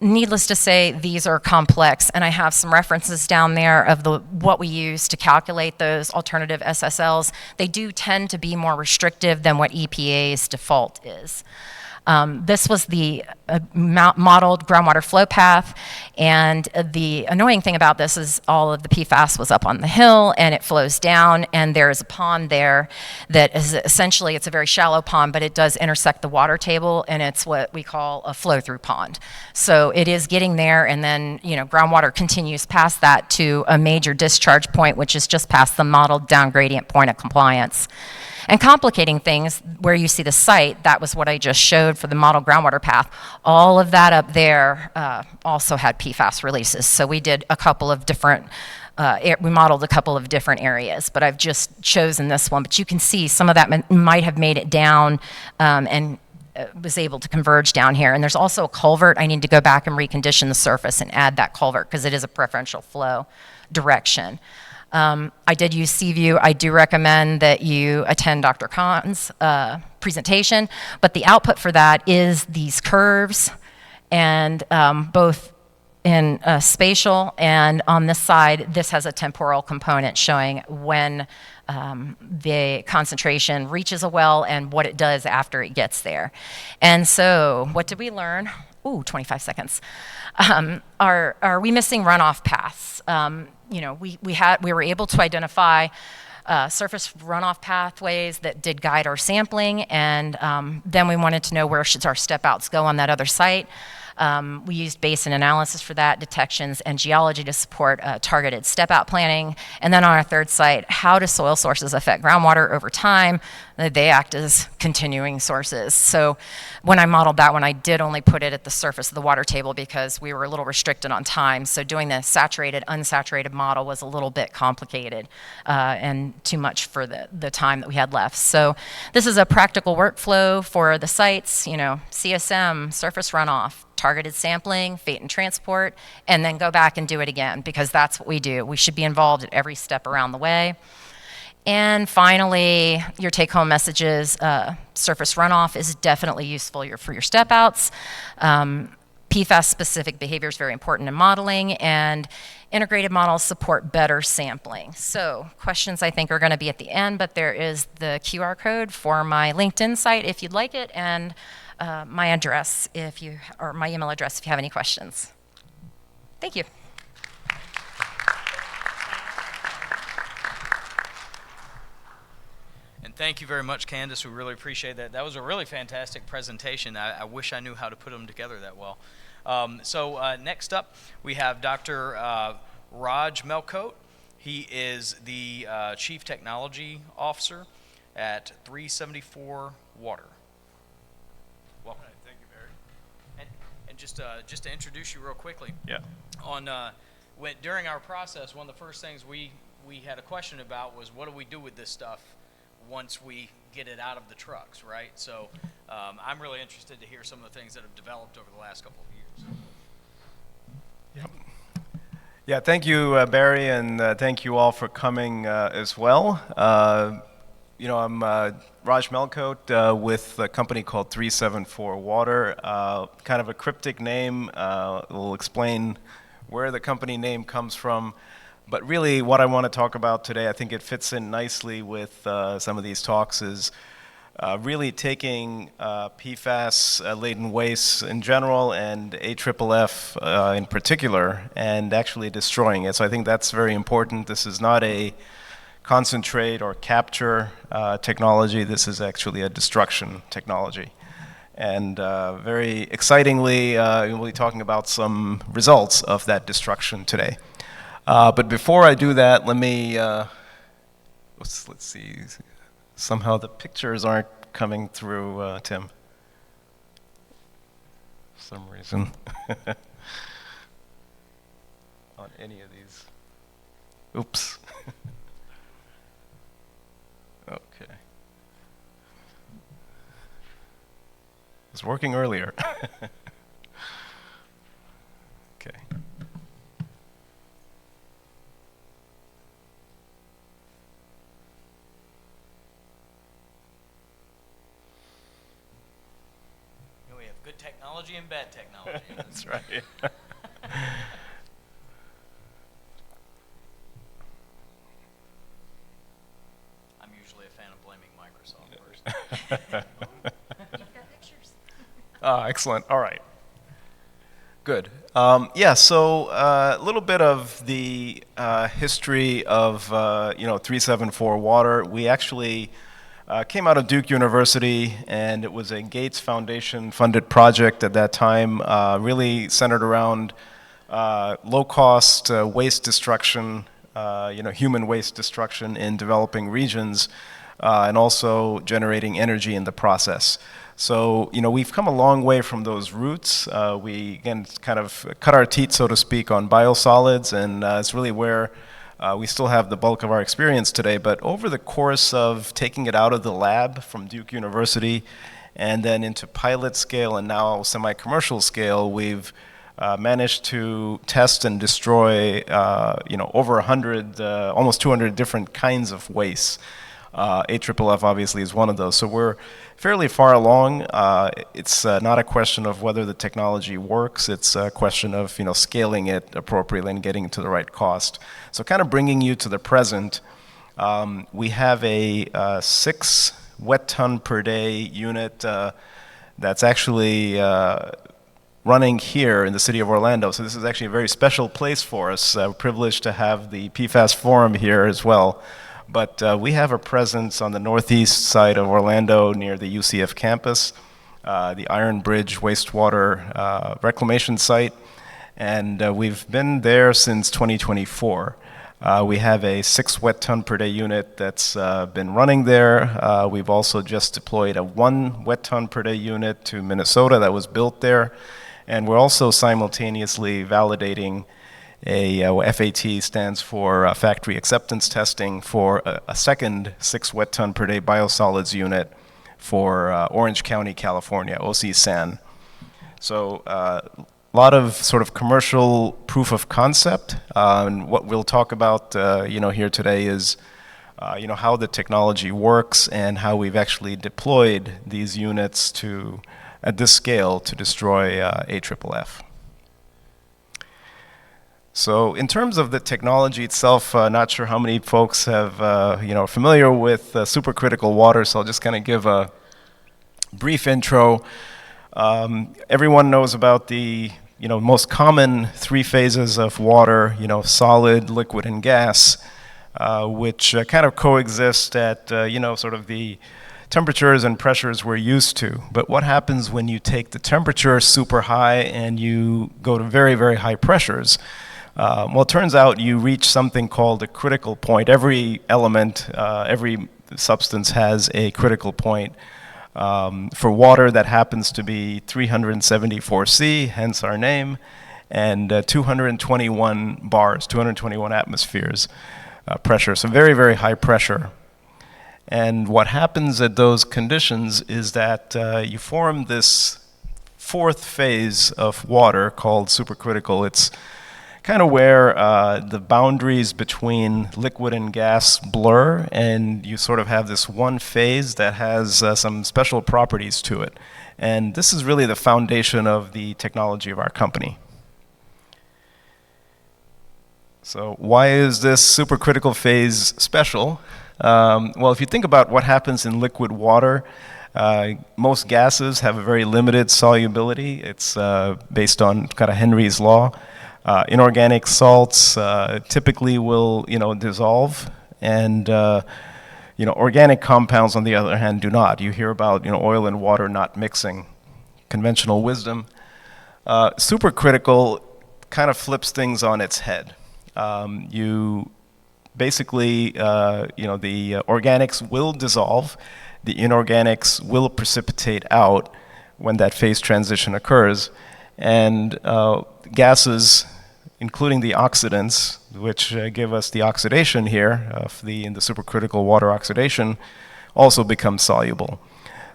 needless to say, these are complex, and I have some references down there of what we use to calculate those alternative SSLs. They do tend to be more restrictive than what EPA's default is. This was the modeled groundwater flow path, and the annoying thing about this is all of the PFAS was up on the hill, and it flows down, and there is a pond there that is essentially, it's a very shallow pond, but it does intersect the water table, and it's what we call a flow-through pond. So it is getting there, and then, you know, groundwater continues past that to a major discharge point, which is just past the modeled down gradient point of compliance. And complicating things, where you see the site, that was what I just showed for the model groundwater path. All of that up there also had PFAS releases. So we did a couple of different, we modeled a couple of different areas, but I've just chosen this one. But you can see some of that might have made it down and was able to converge down here. And there's also a culvert. I need to go back and recondition the surface and add that culvert because it is a preferential flow direction. I did use Seaview. I do recommend that you attend Dr. Khan's presentation, but the output for that is these curves, and both in spatial and on this side, this has a temporal component showing when the concentration reaches a well and what it does after it gets there. And so what did we learn? Ooh, 25 seconds. Are we missing runoff paths? You know, we were able to identify surface runoff pathways that did guide our sampling, and then we wanted to know where should our step outs go on that other site. We used basin analysis for that, detections, and geology to support targeted step-out planning. And then on our third site, how do soil sources affect groundwater over time? They act as continuing sources. So when I modeled that one, I did only put it at the surface of the water table because we were a little restricted on time. So doing the saturated, unsaturated model was a little bit complicated and too much for the time that we had left. So this is a practical workflow for the sites, you know, CSM, surface runoff, targeted sampling, fate and transport, and then go back and do it again, because that's what we do. We should be involved at every step around the way. And finally, your take-home messages, surface runoff is definitely useful for your step-outs. PFAS-specific behavior is very important in modeling, and integrated models support better sampling. So questions, I think, are going to be at the end, but there is the QR code for my LinkedIn site if you'd like it, and my address or my email address if you have any questions. Thank you. And thank you very much, Candace. We really appreciate that. That was a really fantastic presentation. I wish I knew how to put them together that well. So next up, we have Dr. Raj Melkote. He is the Chief Technology Officer at 374 Water. Welcome. Right, thank you, Barry. And just to introduce you real quickly. Yeah. During our process, one of the first things we had a question about was, what do we do with this stuff once we get it out of the trucks, right? So I'm really interested to hear some of the things that have developed over the last couple of years. Yep. Yeah, thank you, Barry, and thank you all for coming as well. You know, I'm Raj Melkote with a company called 374 Water. Kind of a cryptic name. We'll explain where the company name comes from. But really, what I want to talk about today, I think it fits in nicely with some of these talks, is really taking PFAS-laden waste in general and AFFF in particular, and actually destroying it. So I think that's very important. This is not a concentrate or capture technology. This is actually a destruction technology. And very excitingly, we'll be talking about some results of that destruction today. But before I do that, let me, let's see, somehow the pictures aren't coming through, Tim, for some reason, on any of these. Oops. Okay. It was working earlier. Okay. We have good technology and bad technology. That's right. I'm usually a fan of blaming Microsoft first. Excellent. All right. Good. Yeah, so a little bit of the history of 374 water. We actually came out of Duke University, and it was a Gates Foundation funded project at that time, really centered around low-cost waste destruction, human waste destruction in developing regions, and also generating energy in the process. So, we've come a long way from those roots. We, again, kind of cut our teeth, so to speak, on biosolids, and it's really where we still have the bulk of our experience today. But over the course of taking it out of the lab from Duke University and then into pilot scale and now semi-commercial scale, we've managed to test and destroy, over 100, almost 200 different kinds of wastes. AFFF obviously is one of those. So we're fairly far along. It's not a question of whether the technology works. It's a question of scaling it appropriately and getting it to the right cost. So kind of bringing you to the present, we have a 6 wet ton per day unit that's actually running here in the city of Orlando. So this is actually a very special place for us. We're privileged to have the PFAS Forum here as well. But we have a presence on the northeast side of Orlando near the UCF campus, the Iron Bridge wastewater reclamation site, and we've been there since 2024. We have a 6 wet ton per day unit that's been running there. We've also just deployed a 1 wet ton per day unit to Minnesota that was built there, and we're also simultaneously validating FAT stands for factory acceptance testing for a second 6 wet ton per day biosolids unit for Orange County, California, OC San. So a lot of sort of commercial proof of concept. And what we'll talk about here today is how the technology works and how we've actually deployed these units at this scale to destroy AFFF. So in terms of the technology itself, not sure how many folks have, familiar with supercritical water, so I'll just kind of give a brief intro. Everyone knows about the, most common 3 phases of water, solid, liquid, and gas, which kind of coexist at, sort of the temperatures and pressures we're used to. But what happens when you take the temperature super high and you go to very, very high pressures? Well, it turns out you reach something called a critical point. Every element, every substance has a critical point. For water, that happens to be 374 C, hence our name, and 221 bars, 221 atmospheres pressure. So very, very high pressure. And what happens at those conditions is that you form this 4th phase of water called supercritical. It's kind of where the boundaries between liquid and gas blur, and you sort of have this one phase that has some special properties to it. And this is really the foundation of the technology of our company. So why is this supercritical phase special? Well, if you think about what happens in liquid water, most gases have a very limited solubility. It's based on kind of Henry's law. Inorganic salts typically will, dissolve, and organic compounds, on the other hand, do not. You hear about, oil and water not mixing. Conventional wisdom. Supercritical kind of flips things on its head. You basically, the organics will dissolve, the inorganics will precipitate out when that phase transition occurs, and gases, including the oxidants, which give us the oxidation here in the supercritical water oxidation, also become soluble.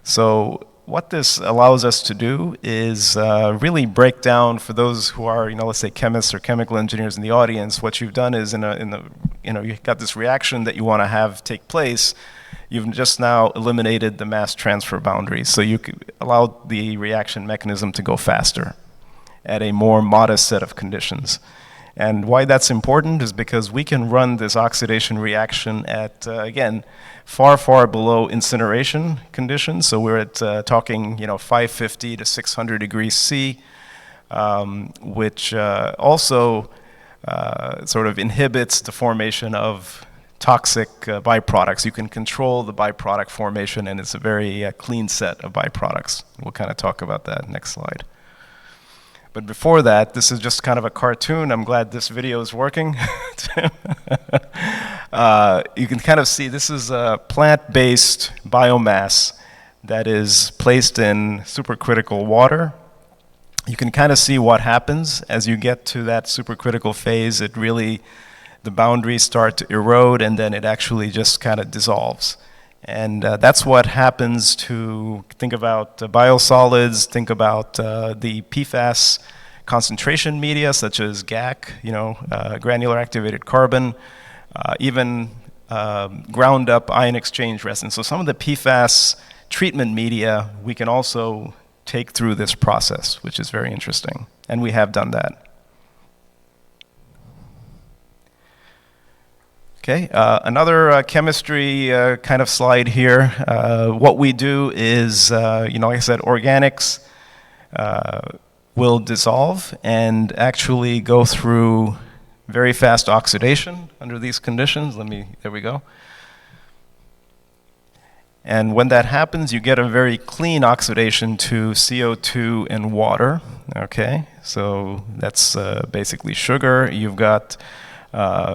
So what this allows us to do is really break down, for those who are, let's say chemists or chemical engineers in the audience, what you've done is you've got this reaction that you want to have take place. You've just now eliminated the mass transfer boundaries, so you could allow the reaction mechanism to go faster at a more modest set of conditions. And why that's important is because we can run this oxidation reaction at, again, far, far below incineration conditions. So we're at talking, 550 to 600 degrees C. which also sort of inhibits the formation of toxic byproducts. You can control the byproduct formation, and it's a very clean set of byproducts. We'll kind of talk about that next slide. But before that, this is just kind of a cartoon. I'm glad this video is working. You can kind of see this is a plant-based biomass that is placed in supercritical water. You can kind of see what happens as you get to that supercritical phase. It really, the boundaries start to erode, and then it actually just kind of dissolves. And that's what happens to, think about biosolids, think about the PFAS concentration media, such as GAC, granular activated carbon, even ground up ion exchange resin. So some of the PFAS treatment media we can also take through this process, which is very interesting. And we have done that. Okay, another chemistry kind of slide here. What we do is, like I said, organics will dissolve and actually go through very fast oxidation under these conditions. There we go. And when that happens, you get a very clean oxidation to CO2 and water. Okay, so that's basically sugar. You've got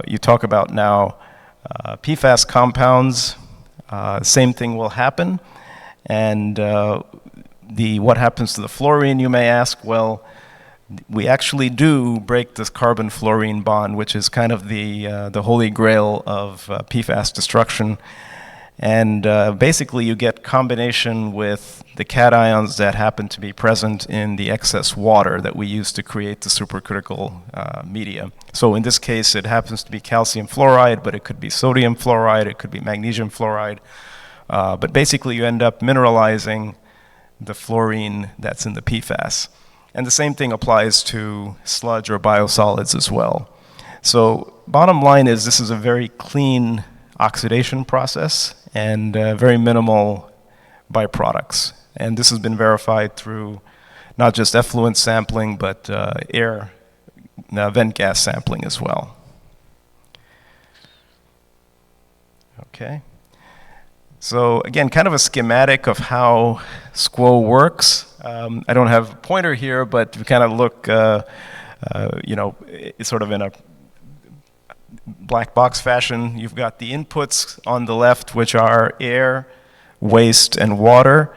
you talk about now PFAS compounds, same thing will happen. And what happens to the fluorine, you may ask? Well, we actually do break this carbon-fluorine bond, which is kind of the holy grail of PFAS destruction. And basically you get combination with the cations that happen to be present in the excess water that we use to create the supercritical media. So in this case it happens to be calcium fluoride, but it could be sodium fluoride, it could be magnesium fluoride. But basically you end up mineralizing the fluorine that's in the PFAS. And the same thing applies to sludge or biosolids as well. So bottom line is this is a very clean oxidation process and very minimal byproducts. And this has been verified through not just effluent sampling, but air vent gas sampling as well. Okay. So again, kind of a schematic of how SQUO works. I don't have a pointer here, but we kind of look, it's sort of in a black box fashion. You've got the inputs on the left, which are air, waste, and water.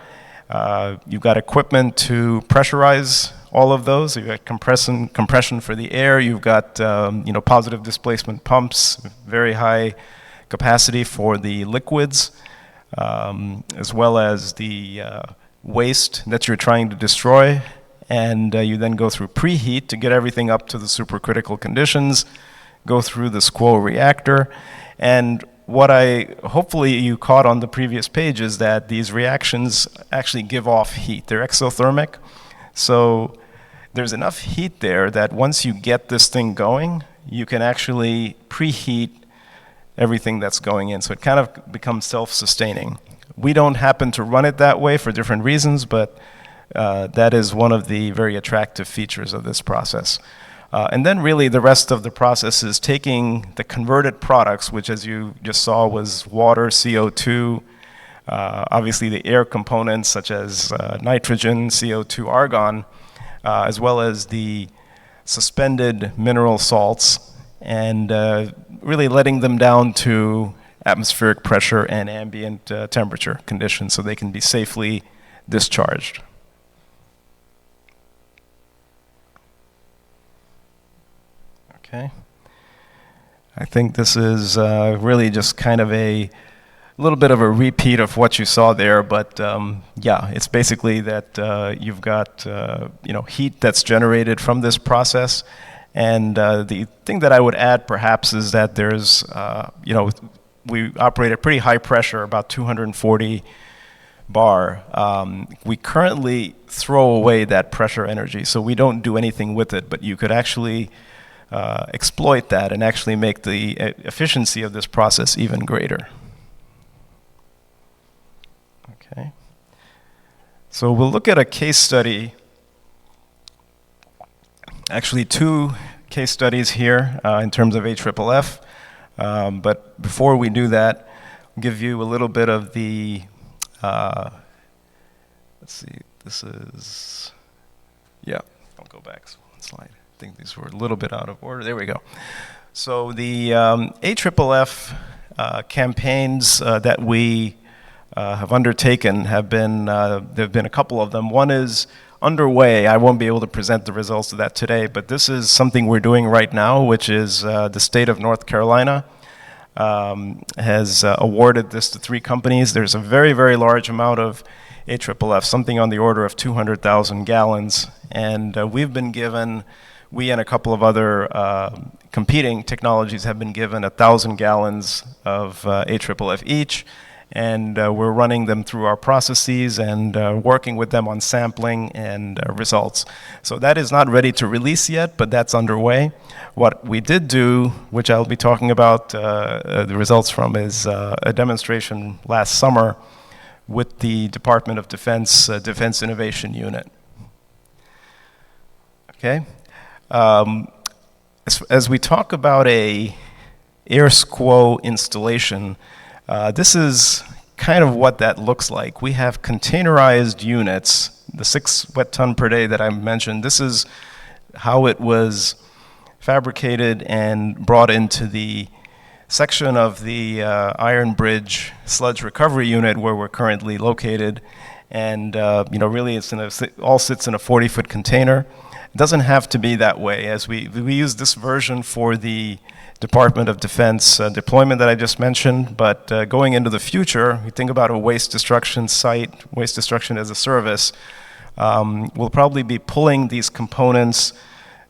You've got equipment to pressurize all of those. You've got compression for the air. You've got positive displacement pumps, very high capacity for the liquids, as well as the waste that you're trying to destroy. And you then go through preheat to get everything up to the supercritical conditions, go through the SQUO reactor. And what hopefully you caught on the previous page is that these reactions actually give off heat. They're exothermic. So there's enough heat there that once you get this thing going, you can actually preheat everything that's going in. So it kind of becomes self-sustaining. We don't happen to run it that way for different reasons, but that is one of the very attractive features of this process. And then really the rest of the process is taking the converted products, which as you just saw was water, CO2, obviously the air components such as nitrogen, CO2, argon, as well as the suspended mineral salts, and really letting them down to atmospheric pressure and ambient temperature conditions so they can be safely discharged. Okay. I think this is really just kind of a little bit of a repeat of what you saw there, but yeah, it's basically that you've got heat that's generated from this process, and the thing that I would add perhaps is that there's we operate at pretty high pressure, about 240 bar. We currently throw away that pressure energy, so we don't do anything with it, but you could actually exploit that and actually make the efficiency of this process even greater. Okay. So we'll look at a case study actually two case studies here in terms of AFFF. But before we do that, I'll give you a little bit of the, let's see, this is, yeah, I'll go back one slide. I think these were a little bit out of order. There we go. So the AFFF campaigns that we have undertaken have been, there have been a couple of them. One is underway. I won't be able to present the results of that today, but this is something we're doing right now, which is the state of North Carolina has awarded this to 3 companies. There's a very, very large amount of AFFF, something on the order of 200,000 gallons, and we've been given, we and a couple of other competing technologies have been given 1,000 gallons of AFFF each, and we're running them through our processes and working with them on sampling and results. So that is not ready to release yet, but that's underway. What we did do, which I'll be talking about the results from, is a demonstration last summer with the Department of Defense Defense Innovation Unit. Okay. As we talk about a air squow installation, this is kind of what that looks like. We have containerized units, the 6 wet ton per day that I mentioned. This is how it was fabricated and brought into the section of the Iron Bridge sludge recovery unit where we're currently located. And really it's all sits in a 40-foot container. It doesn't have to be that way, as we use this version for the Department of Defense deployment that I just mentioned, but going into the future, we think about a waste destruction site, waste destruction as a service. We'll probably be pulling these components,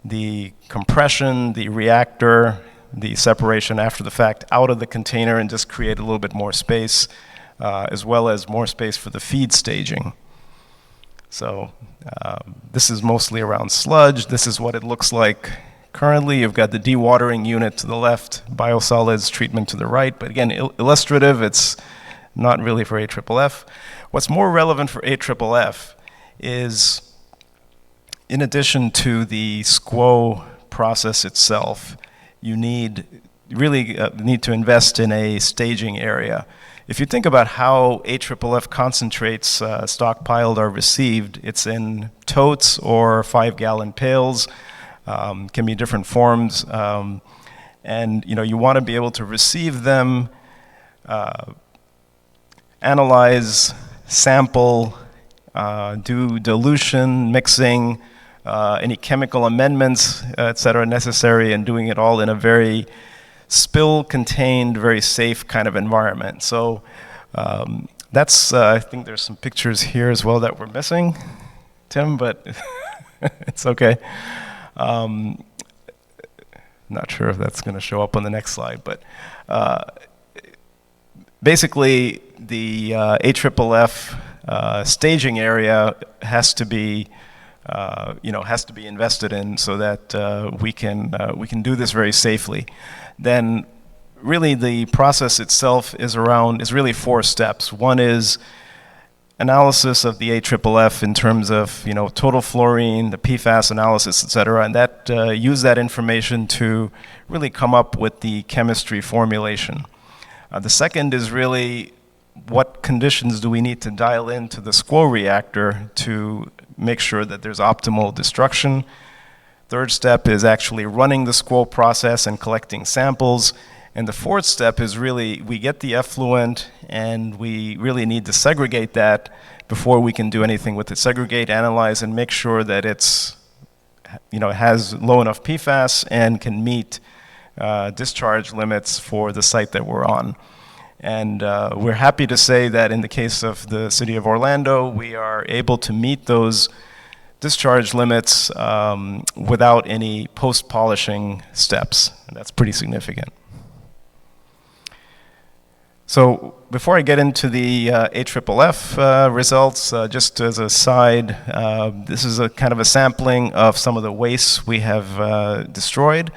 the compression, the reactor, the separation after the fact out of the container and just create a little bit more space, as well as more space for the feed staging. So this is mostly around sludge. This is what it looks like currently. You've got the dewatering unit to the left, biosolids treatment to the right, but again, illustrative, it's not really for AFFF. What's more relevant for AFFF is, in addition to the squow process itself, you really need to invest in a staging area. If you think about how AFFF concentrates stockpiled are received, it's in totes or 5-gallon pails. Can be different forms, and you want to be able to receive them, analyze, sample, do dilution, mixing, any chemical amendments, et cetera, necessary, and doing it all in a very spill-contained, very safe kind of environment. So that's, I think there's some pictures here as well that we're missing, Tim, but it's okay. Not sure if that's going to show up on the next slide, but basically the AFFF staging area has to be invested in so that we can do this very safely. Then really the process itself is really 4 steps. One is analysis of the AFFF in terms of total fluorine, the PFAS analysis, et cetera, and that use that information to really come up with the chemistry formulation. The second is really what conditions do we need to dial into the squow reactor to make sure that there's optimal destruction. Third step is actually running the squow process and collecting samples. And the fourth step is really, we get the effluent and we really need to segregate that before we can do anything with it. Segregate, analyze, and make sure that it's, has low enough PFAS and can meet discharge limits for the site that we're on. And we're happy to say that in the case of the city of Orlando, we are able to meet those discharge limits without any post-polishing steps. And that's pretty significant. So before I get into the AFFF results, just as a side, this is a kind of a sampling of some of the wastes we have destroyed.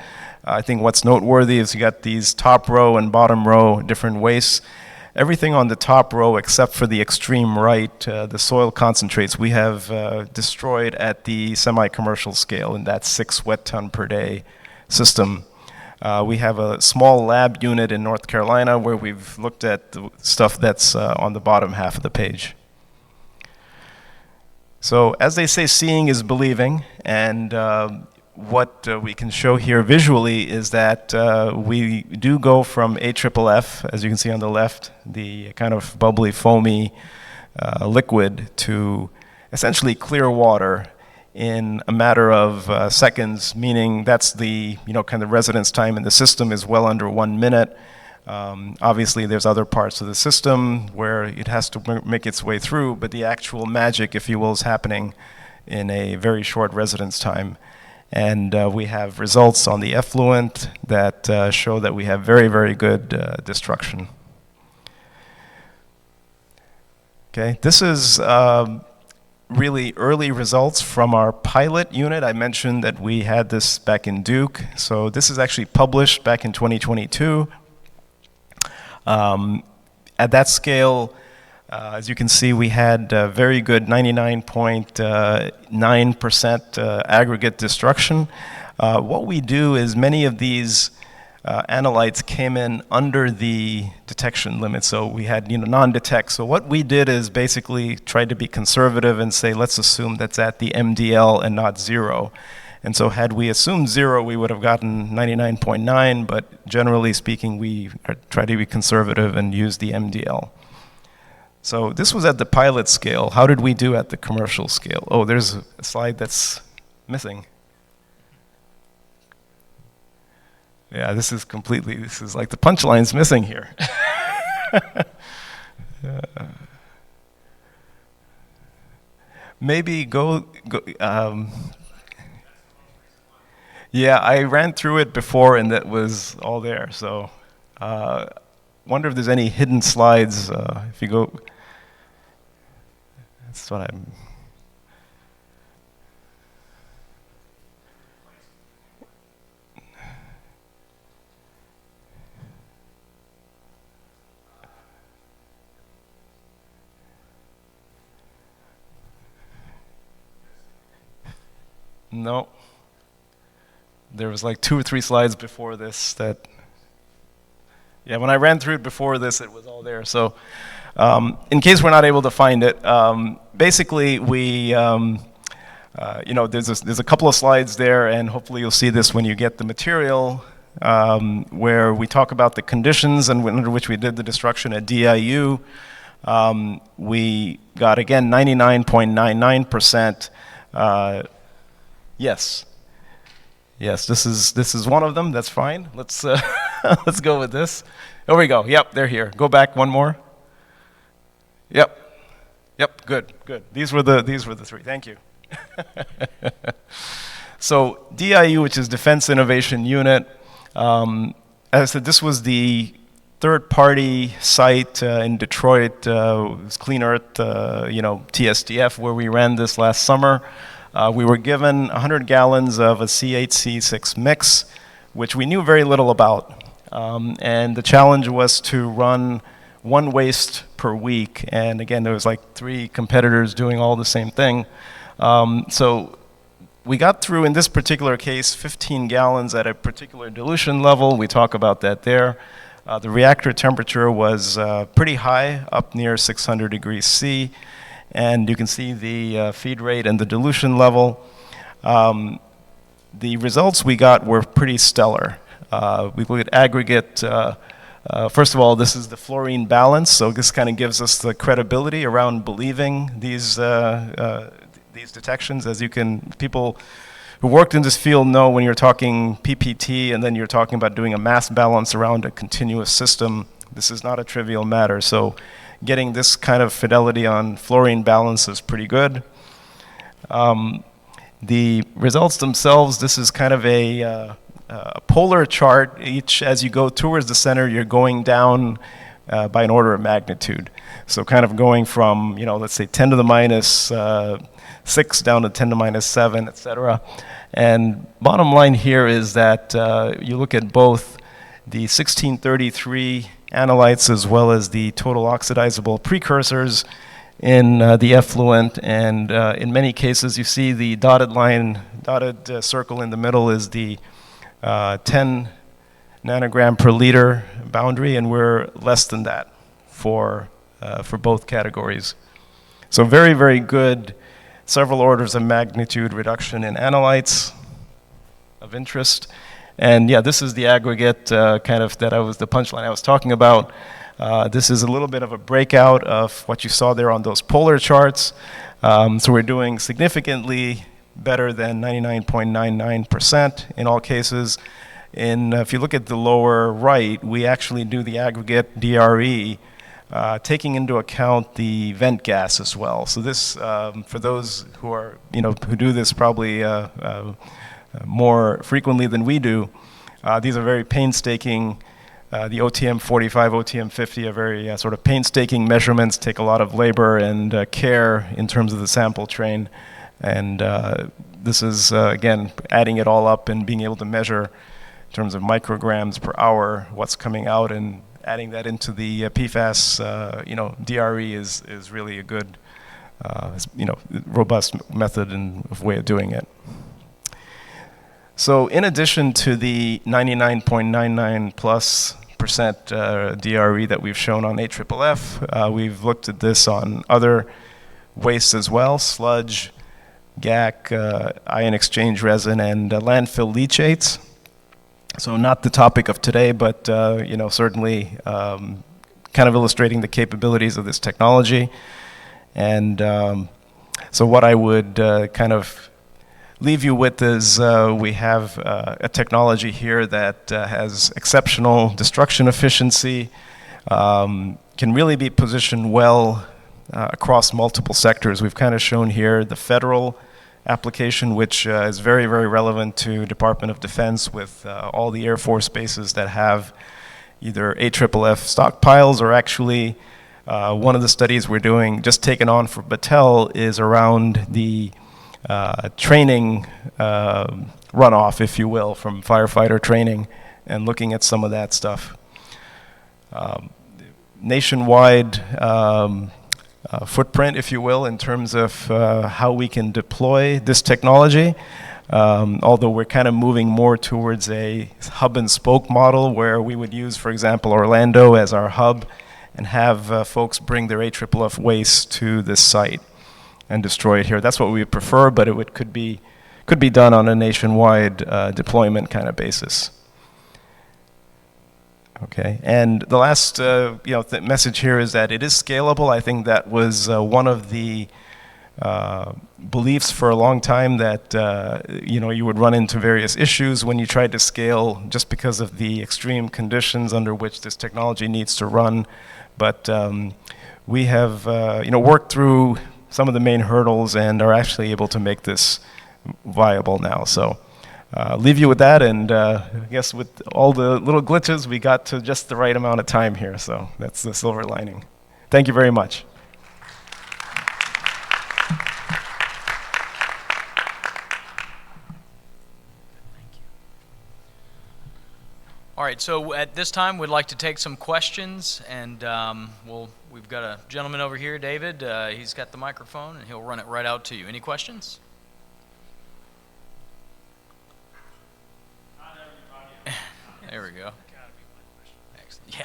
I think what's noteworthy is you got these top row and bottom row different wastes. everything on the top row except for the extreme right, the soil concentrates, we have destroyed at the semi-commercial scale in that 6 wet ton per day system. We have a small lab unit in North Carolina where we've looked at the stuff that's on the bottom half of the page. So as they say, seeing is believing, and what we can show here visually is that we do go from AFFF, as you can see on the left, the kind of bubbly, foamy liquid, to essentially clear water in a matter of seconds, meaning that's the kind of residence time in the system is well under 1 minute. Obviously, there's other parts of the system where it has to make its way through, but the actual magic, if you will, is happening in a very short residence time. And we have results on the effluent that show that we have very, very good destruction. Okay, this is really early results from our pilot unit. I mentioned that we had this back in Duke. So this is actually published back in 2022. At that scale, as you can see, we had very good 99.9% aggregate destruction. What we do is many of these analytes came in under the detection limit, so we had non-detect. So what we did is basically tried to be conservative and say, let's assume that's at the MDL and not 0. And so had we assumed 0, we would have gotten 99.9, but generally speaking, we try to be conservative and use the MDL. So this was at the pilot scale. How did we do at the commercial scale? Oh, there's a slide that's missing. Yeah, this is like the punchline's missing here. Maybe go yeah, I ran through it before and that was all there. So wonder if there's any hidden slides if you go. That's what I'm. No. There was like 2 or 3 slides before this that, yeah, when I ran through it before this, it was all there. So in case we're not able to find it, basically we, there's a couple of slides there, and hopefully you'll see this when you get the material, where we talk about the conditions and under which we did the destruction at DIU. We got, again, 99.99%. Yes. Yes, this is one of them. That's fine. Let's let's go with this. There we go. Yep, they're here. Go back one more. Yep. Yep. Good. These were the 3. Thank you. So DIU, which is Defense Innovation Unit, as I said, this was the third-party site in Detroit. It was Clean Earth, TSDF, where we ran this last summer. We were given 100 gallons of a C8C6 mix, which we knew very little about. And the challenge was to run 1 waste per week. And again, there was like 3 competitors doing all the same thing. So we got through, in this particular case, 15 gallons at a particular dilution level. We talk about that there. The reactor temperature was pretty high, up near 600 degrees C. And you can see the feed rate and the dilution level. The results we got were pretty stellar. We look at aggregate. First of all, this is the fluorine balance, so this kind of gives us the credibility around believing these detections. As you can, people who worked in this field know when you're talking PPT and then you're talking about doing a mass balance around a continuous system, this is not a trivial matter. So getting this kind of fidelity on fluorine balance is pretty good. The results themselves, this is kind of a polar chart. Each, as you go towards the center, you're going down by an order of magnitude. So kind of going from, let's say 10 to the minus 6 down to 10 to minus 7, et cetera. And bottom line here is that you look at both the 1633 analytes as well as the total oxidizable precursors in the effluent. And in many cases, you see the dotted circle in the middle is the 10 nanogram per liter boundary, and we're less than that for both categories. So very, very good, several orders of magnitude reduction in analytes of interest. And yeah, this is the aggregate kind of that the punchline I was talking about. This is a little bit of a breakout of what you saw there on those polar charts. So we're doing significantly better than 99.99% in all cases. And if you look at the lower right, we actually do the aggregate DRE, taking into account the vent gas as well. So this, for those who are, who do this probably more frequently than we do, these are very painstaking. The OTM 45, OTM 50 are very sort of painstaking measurements, take a lot of labor and care in terms of the sample train. And this is, again, adding it all up and being able to measure in terms of micrograms per hour what's coming out, and adding that into the PFAS, DRE is really a good, robust method and way of doing it. So in addition to the 99.99+% DRE that we've shown on AFFF, we've looked at this on other wastes as well: sludge, GAC, ion exchange resin, and landfill leachates. So not the topic of today, but certainly kind of illustrating the capabilities of this technology. And so what I would kind of leave you with is we have a technology here that has exceptional destruction efficiency, can really be positioned well across multiple sectors. We've kind of shown here the federal application, which is very, very relevant to Department of Defense with all the Air Force bases that have either AFFF stockpiles, or actually one of the studies we're doing, just taken on for Battelle, is around the training runoff, if you will, from firefighter training, and looking at some of that stuff. Nationwide footprint, if you will, in terms of how we can deploy this technology. Although we're kind of moving more towards a hub and spoke model, where we would use, for example, Orlando as our hub and have folks bring their AFFF waste to this site and destroy it here. That's what we would prefer, but it could be done on a nationwide deployment kind of basis. Okay, and the last message here is that it is scalable. I think that was one of the beliefs for a long time, that you would run into various issues when you tried to scale, just because of the extreme conditions under which this technology needs to run. But we have worked through some of the main hurdles and are actually able to make this viable now. So leave you with that, and I guess with all the little glitches, we got to just the right amount of time here. So that's the silver lining. Thank you very much. All right, so at this time, we'd like to take some questions, and we've got a gentleman over here, David. He's got the microphone, and he'll run it right out to you. Any questions? Not everybody. There we go. Excellent.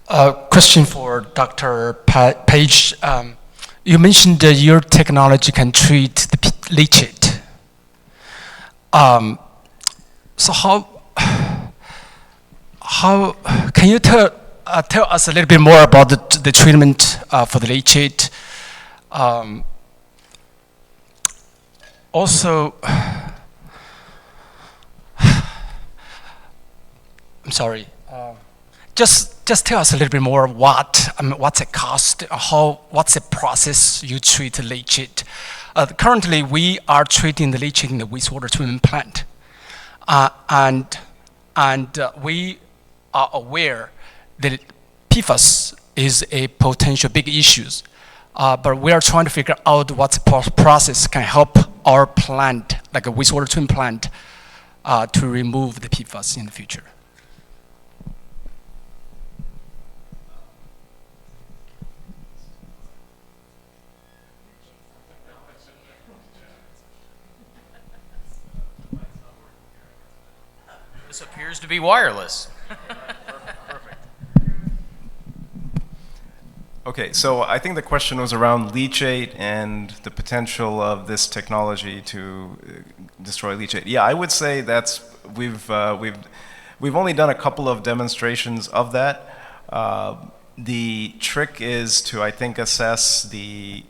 Yeah. Question for Dr. Page. You mentioned that your technology can treat the leachate. So how can you tell us a little bit more about the treatment for the leachate? Also, I'm sorry. Just tell us a little bit more what's the cost, what's the process you treat the leachate. Currently, we are treating the leachate in the wastewater treatment plant, and we are aware that PFAS is a potential big issue, but we are trying to figure out what process can help our plant, like a wastewater treatment plant, to remove the PFAS in the future? This appears to be wireless. Okay, so I think the question was around leachate and the potential of this technology to destroy leachate. Yeah, I would say we've only done a couple of demonstrations of that. The trick is to, I think, assess the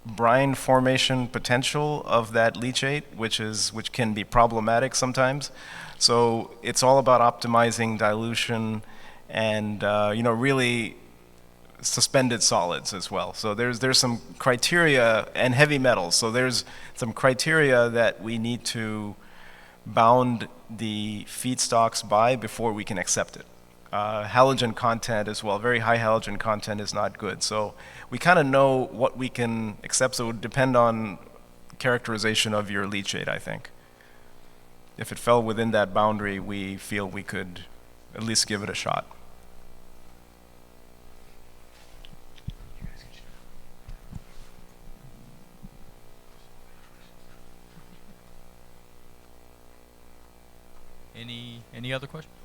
brine formation potential of that leachate, which can be problematic sometimes. So it's all about optimizing dilution and really suspended solids as well. So there's some criteria, and heavy metals. So there's some criteria that we need to bound the feedstocks by before we can accept it. Halogen content as well, very high halogen content is not good. So we kind of know what we can accept, so it would depend on characterization of your leachate, I think. If it fell within that boundary, we feel we could at least give it a shot. Any other questions?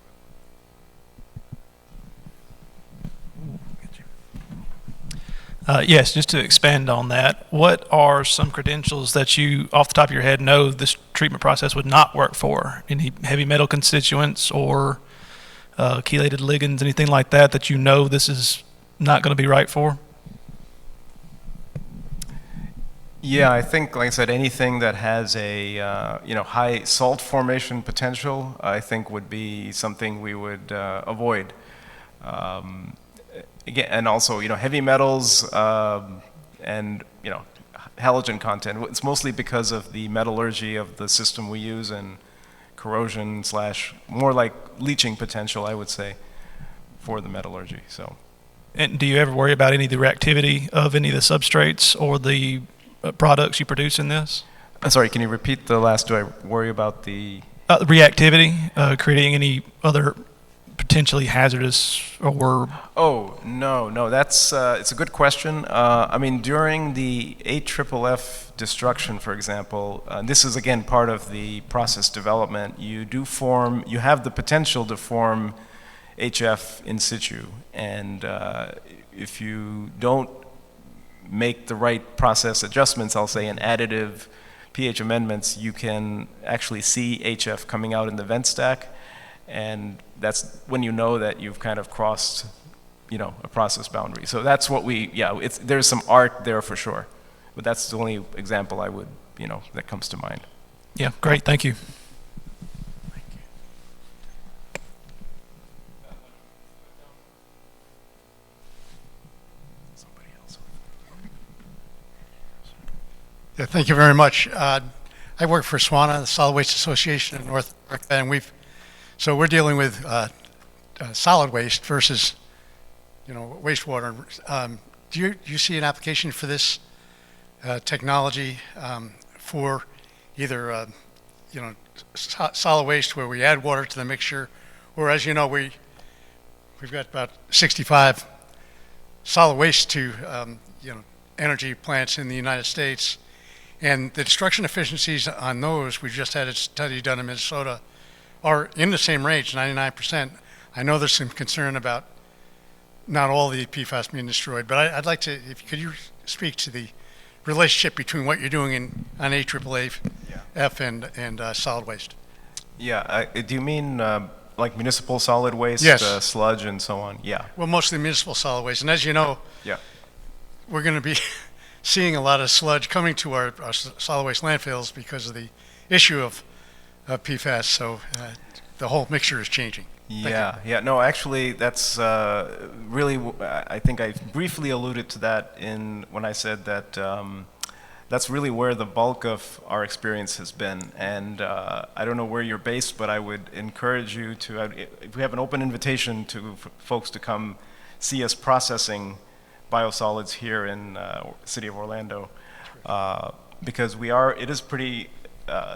Yes, just to expand on that, what are some credentials that you, off the top of your head, know this treatment process would not work for? Any heavy metal constituents or chelated ligands, anything like that, that you know this is not going to be right for? Yeah, I think, like I said, anything that has a high salt formation potential, I think would be something we would avoid. Again, and also, heavy metals and halogen content. It's mostly because of the metallurgy of the system we use and corrosion / more like leaching potential, I would say, for the metallurgy. So. And do you ever worry about any of the reactivity of any of the substrates or the products you produce in this? Sorry, can you repeat the last? Do I worry about the reactivity, creating any other potentially hazardous or? Oh, no, that's it's a good question. I mean, during the AFFF destruction, for example, this is again part of the process development. You have the potential to form HF in situ, and if you don't make the right process adjustments, I'll say, and additive pH amendments, you can actually see HF coming out in the vent stack, and that's when you know that you've kind of crossed, a process boundary. So that's what there's some art there for sure, but that's the only example I would, that comes to mind. Yeah, great, thank you. Yeah, thank you very much. I work for SWANA, the Solid Waste Association in North America, and we're dealing with solid waste versus, wastewater. Do you see an application for this technology for either, solid waste where we add water to the mixture, or as you know, we've got about 65 solid waste to, energy plants in the United States. And the destruction efficiencies on those, we just had a study done in Minnesota, are in the same range, 99%. I know there's some concern about not all the PFAS being destroyed, but I'd like to, could you speak to the relationship between what you're doing on AFFF and solid waste? Yeah, do you mean like municipal solid waste, yes. Sludge and so on? Yeah. Well, mostly municipal solid waste. And as you know, we're going to be seeing a lot of sludge coming to our solid waste landfills because of the issue of PFAS. So the whole mixture is changing. Yeah. No, actually, that's really. I think I briefly alluded to that when I said that that's really where the bulk of our experience has been. And I don't know where you're based, but I would encourage you to. If we have an open invitation to folks to come see us processing biosolids here in the city of Orlando, because it is pretty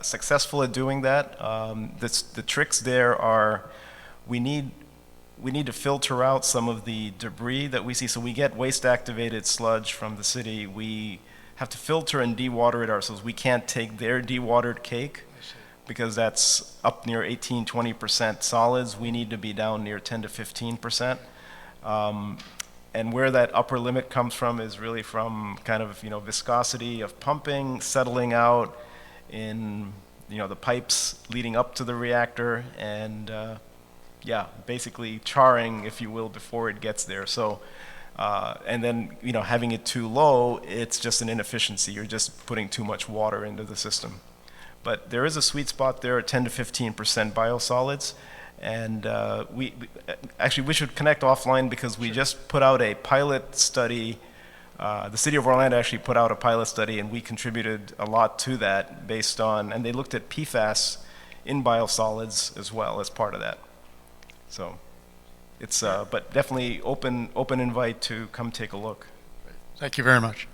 successful at doing that. The tricks there are we need to filter out some of the debris that we see. So we get waste-activated sludge from the city. We have to filter and dewater it ourselves. We can't take their dewatered cake because that's up near 18-20% solids. We need to be down near 10 to 15%. And where that upper limit comes from is really from kind of, viscosity of pumping, settling out in, the pipes leading up to the reactor, and basically charring, if you will, before it gets there. So, and then, having it too low, it's just an inefficiency. You're just putting too much water into the system. But there is a sweet spot there at 10 to 15% biosolids. And we should connect offline because we just put out a pilot study. The city of Orlando actually put out a pilot study, and we contributed a lot to that based on, and they looked at PFAS in biosolids as well as part of that. So it's, but definitely open invite to come take a look. Thank you very much.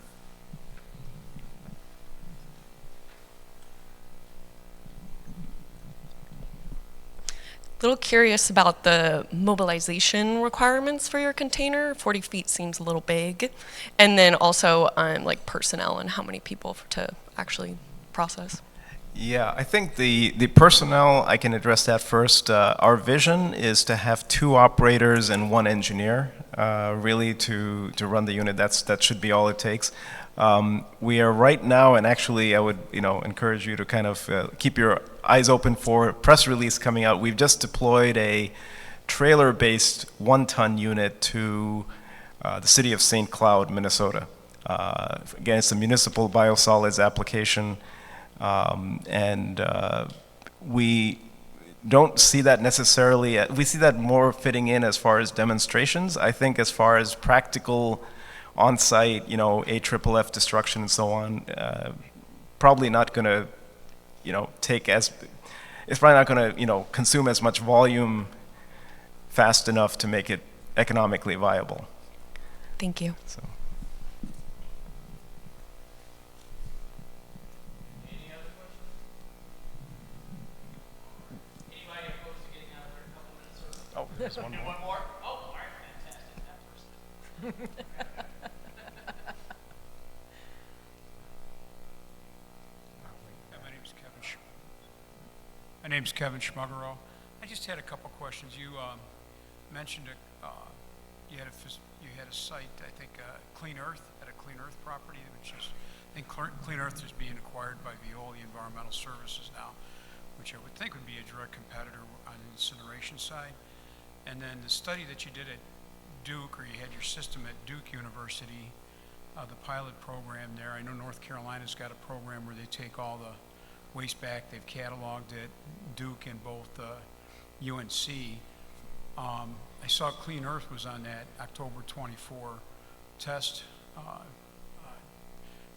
Little curious about the mobilization requirements for your container. 40 feet seems a little big. And then also like personnel and how many people to actually process. Yeah, I think the personnel, I can address that first. Our vision is to have 2 operators and 1 engineer, really to run the unit. That should be all it takes. We are right now, and actually I would encourage you to kind of keep your eyes open for a press release coming out. We've just deployed a trailer-based 1-ton unit to the city of St. Cloud, Minnesota. Again, it's a municipal biosolids application, and we don't see that necessarily. We see that more fitting in as far as demonstrations. I think as far as practical on-site, AFFF destruction and so on, probably not going to, it's probably not going to, consume as much volume fast enough to make it economically viable. Thank you. So. Any other questions? Anybody opposed to getting out of there a couple minutes early? Oh, there's one more. One more? Oh, all right, fantastic. That person. My name's Kevin Schmuggerow. I just had a couple questions. You mentioned you had a site, I think, Clean Earth, at a Clean Earth property, which is, I think Clean Earth is being acquired by Beauvais Environmental Services now, which I would think would be a direct competitor on the incineration side. And then the study that you did at Duke, or you had your system at Duke University, the pilot program there. I know North Carolina's got a program where they take all the waste back. They've cataloged it, Duke and both UNC. I saw Clean Earth was on that October 24 test,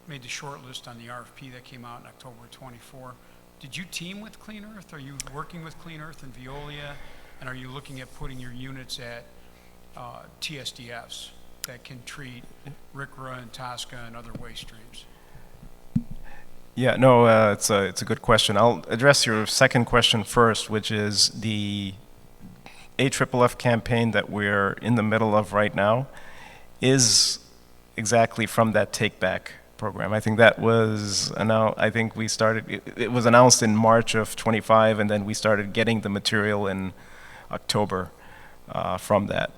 made the short list on the RFP that came out in October 24. Did you team with Clean Earth? Are you working with Clean Earth and Veolia? And are you looking at putting your units at TSDFs that can treat RCRA and TSCA and other waste streams? Yeah, no, it's a good question. I'll address your second question first, which is the AFFF campaign that we're in the middle of right now is exactly from that take-back program. I think that was announced. I think we started. It was announced in March of 25, and then we started getting the material in October from that.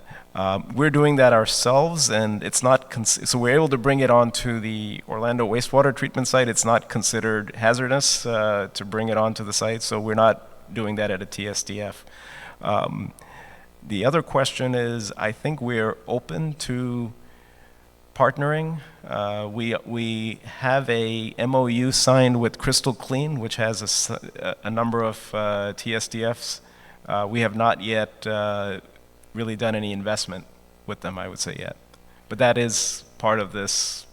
We're doing that ourselves, and it's not, so we're able to bring it onto the Orlando wastewater treatment site. It's not considered hazardous to bring it onto the site, so we're not doing that at a TSDF. The other question is, I think we're open to partnering. We have a MOU signed with Crystal Clean, which has a number of TSDFs. We have not yet really done any investment with them, I would say, yet. But that is part of this,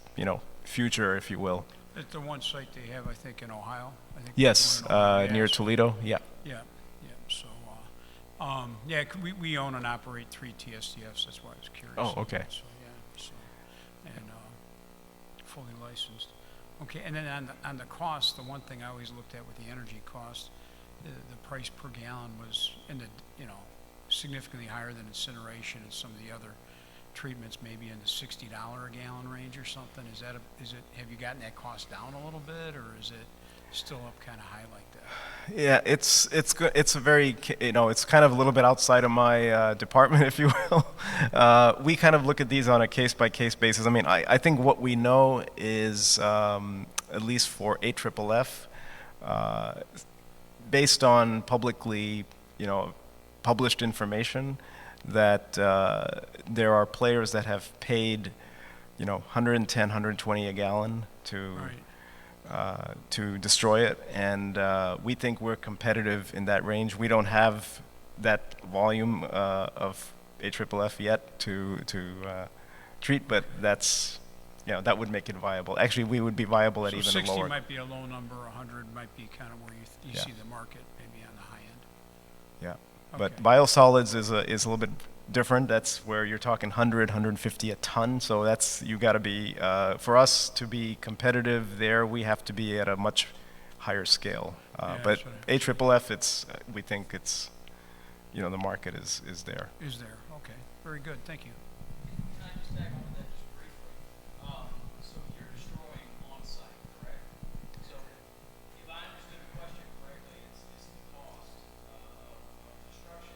future, if you will. It's the one site they have, I think, in Ohio. I think Yes, near Toledo, yeah. Yeah. So, we own and operate 3 TSDFs. That's why I was curious. Oh, okay. So, and fully licensed. Okay, and then on the cost, the one thing I always looked at with the energy cost, the price per gallon was significantly higher than incineration and some of the other treatments, maybe in the $60 a gallon range or something. Have you gotten that cost down a little bit, or is it still up kind of high like that? Yeah, it's good. It's a very, it's kind of a little bit outside of my department, if you will. We kind of look at these on a case-by-case basis. I mean, I think what we know is, at least for AFFF, based on publicly, published information, that there are players that have paid, 110, 120 a gallon to destroy it, and we think we're competitive in that range. We don't have that volume of AFFF yet to treat, but that's, that would make it viable. Actually, we would be viable at So even a 60 lower. might be a low number, 100 might be kind of where you Yeah. see the market, maybe on the high end. Yeah, but Okay. biosolids is a little bit different. That's where you're talking 100, 150 a ton. So that's, you got to be, for us to be competitive there, we have to be at a much higher scale. Yeah, But that's what I- AFFF, we think it's, the market is there. Is there? Okay, very good, thank you. Can I just tag on to that just briefly? So you're destroying on site, correct? So if I understood the question correctly, it's the cost of destruction.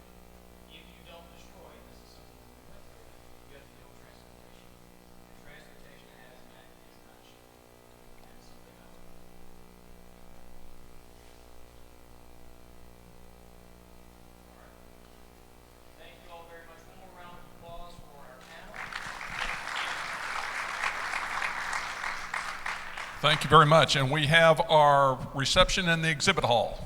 If you don't destroy, this is something that we went through, you have to deal with transportation. And transportation hazmat is not cheap. And something else. Thank you all very much. One more round of applause for our panel. Thank you very much. And we have our reception in the exhibit hall.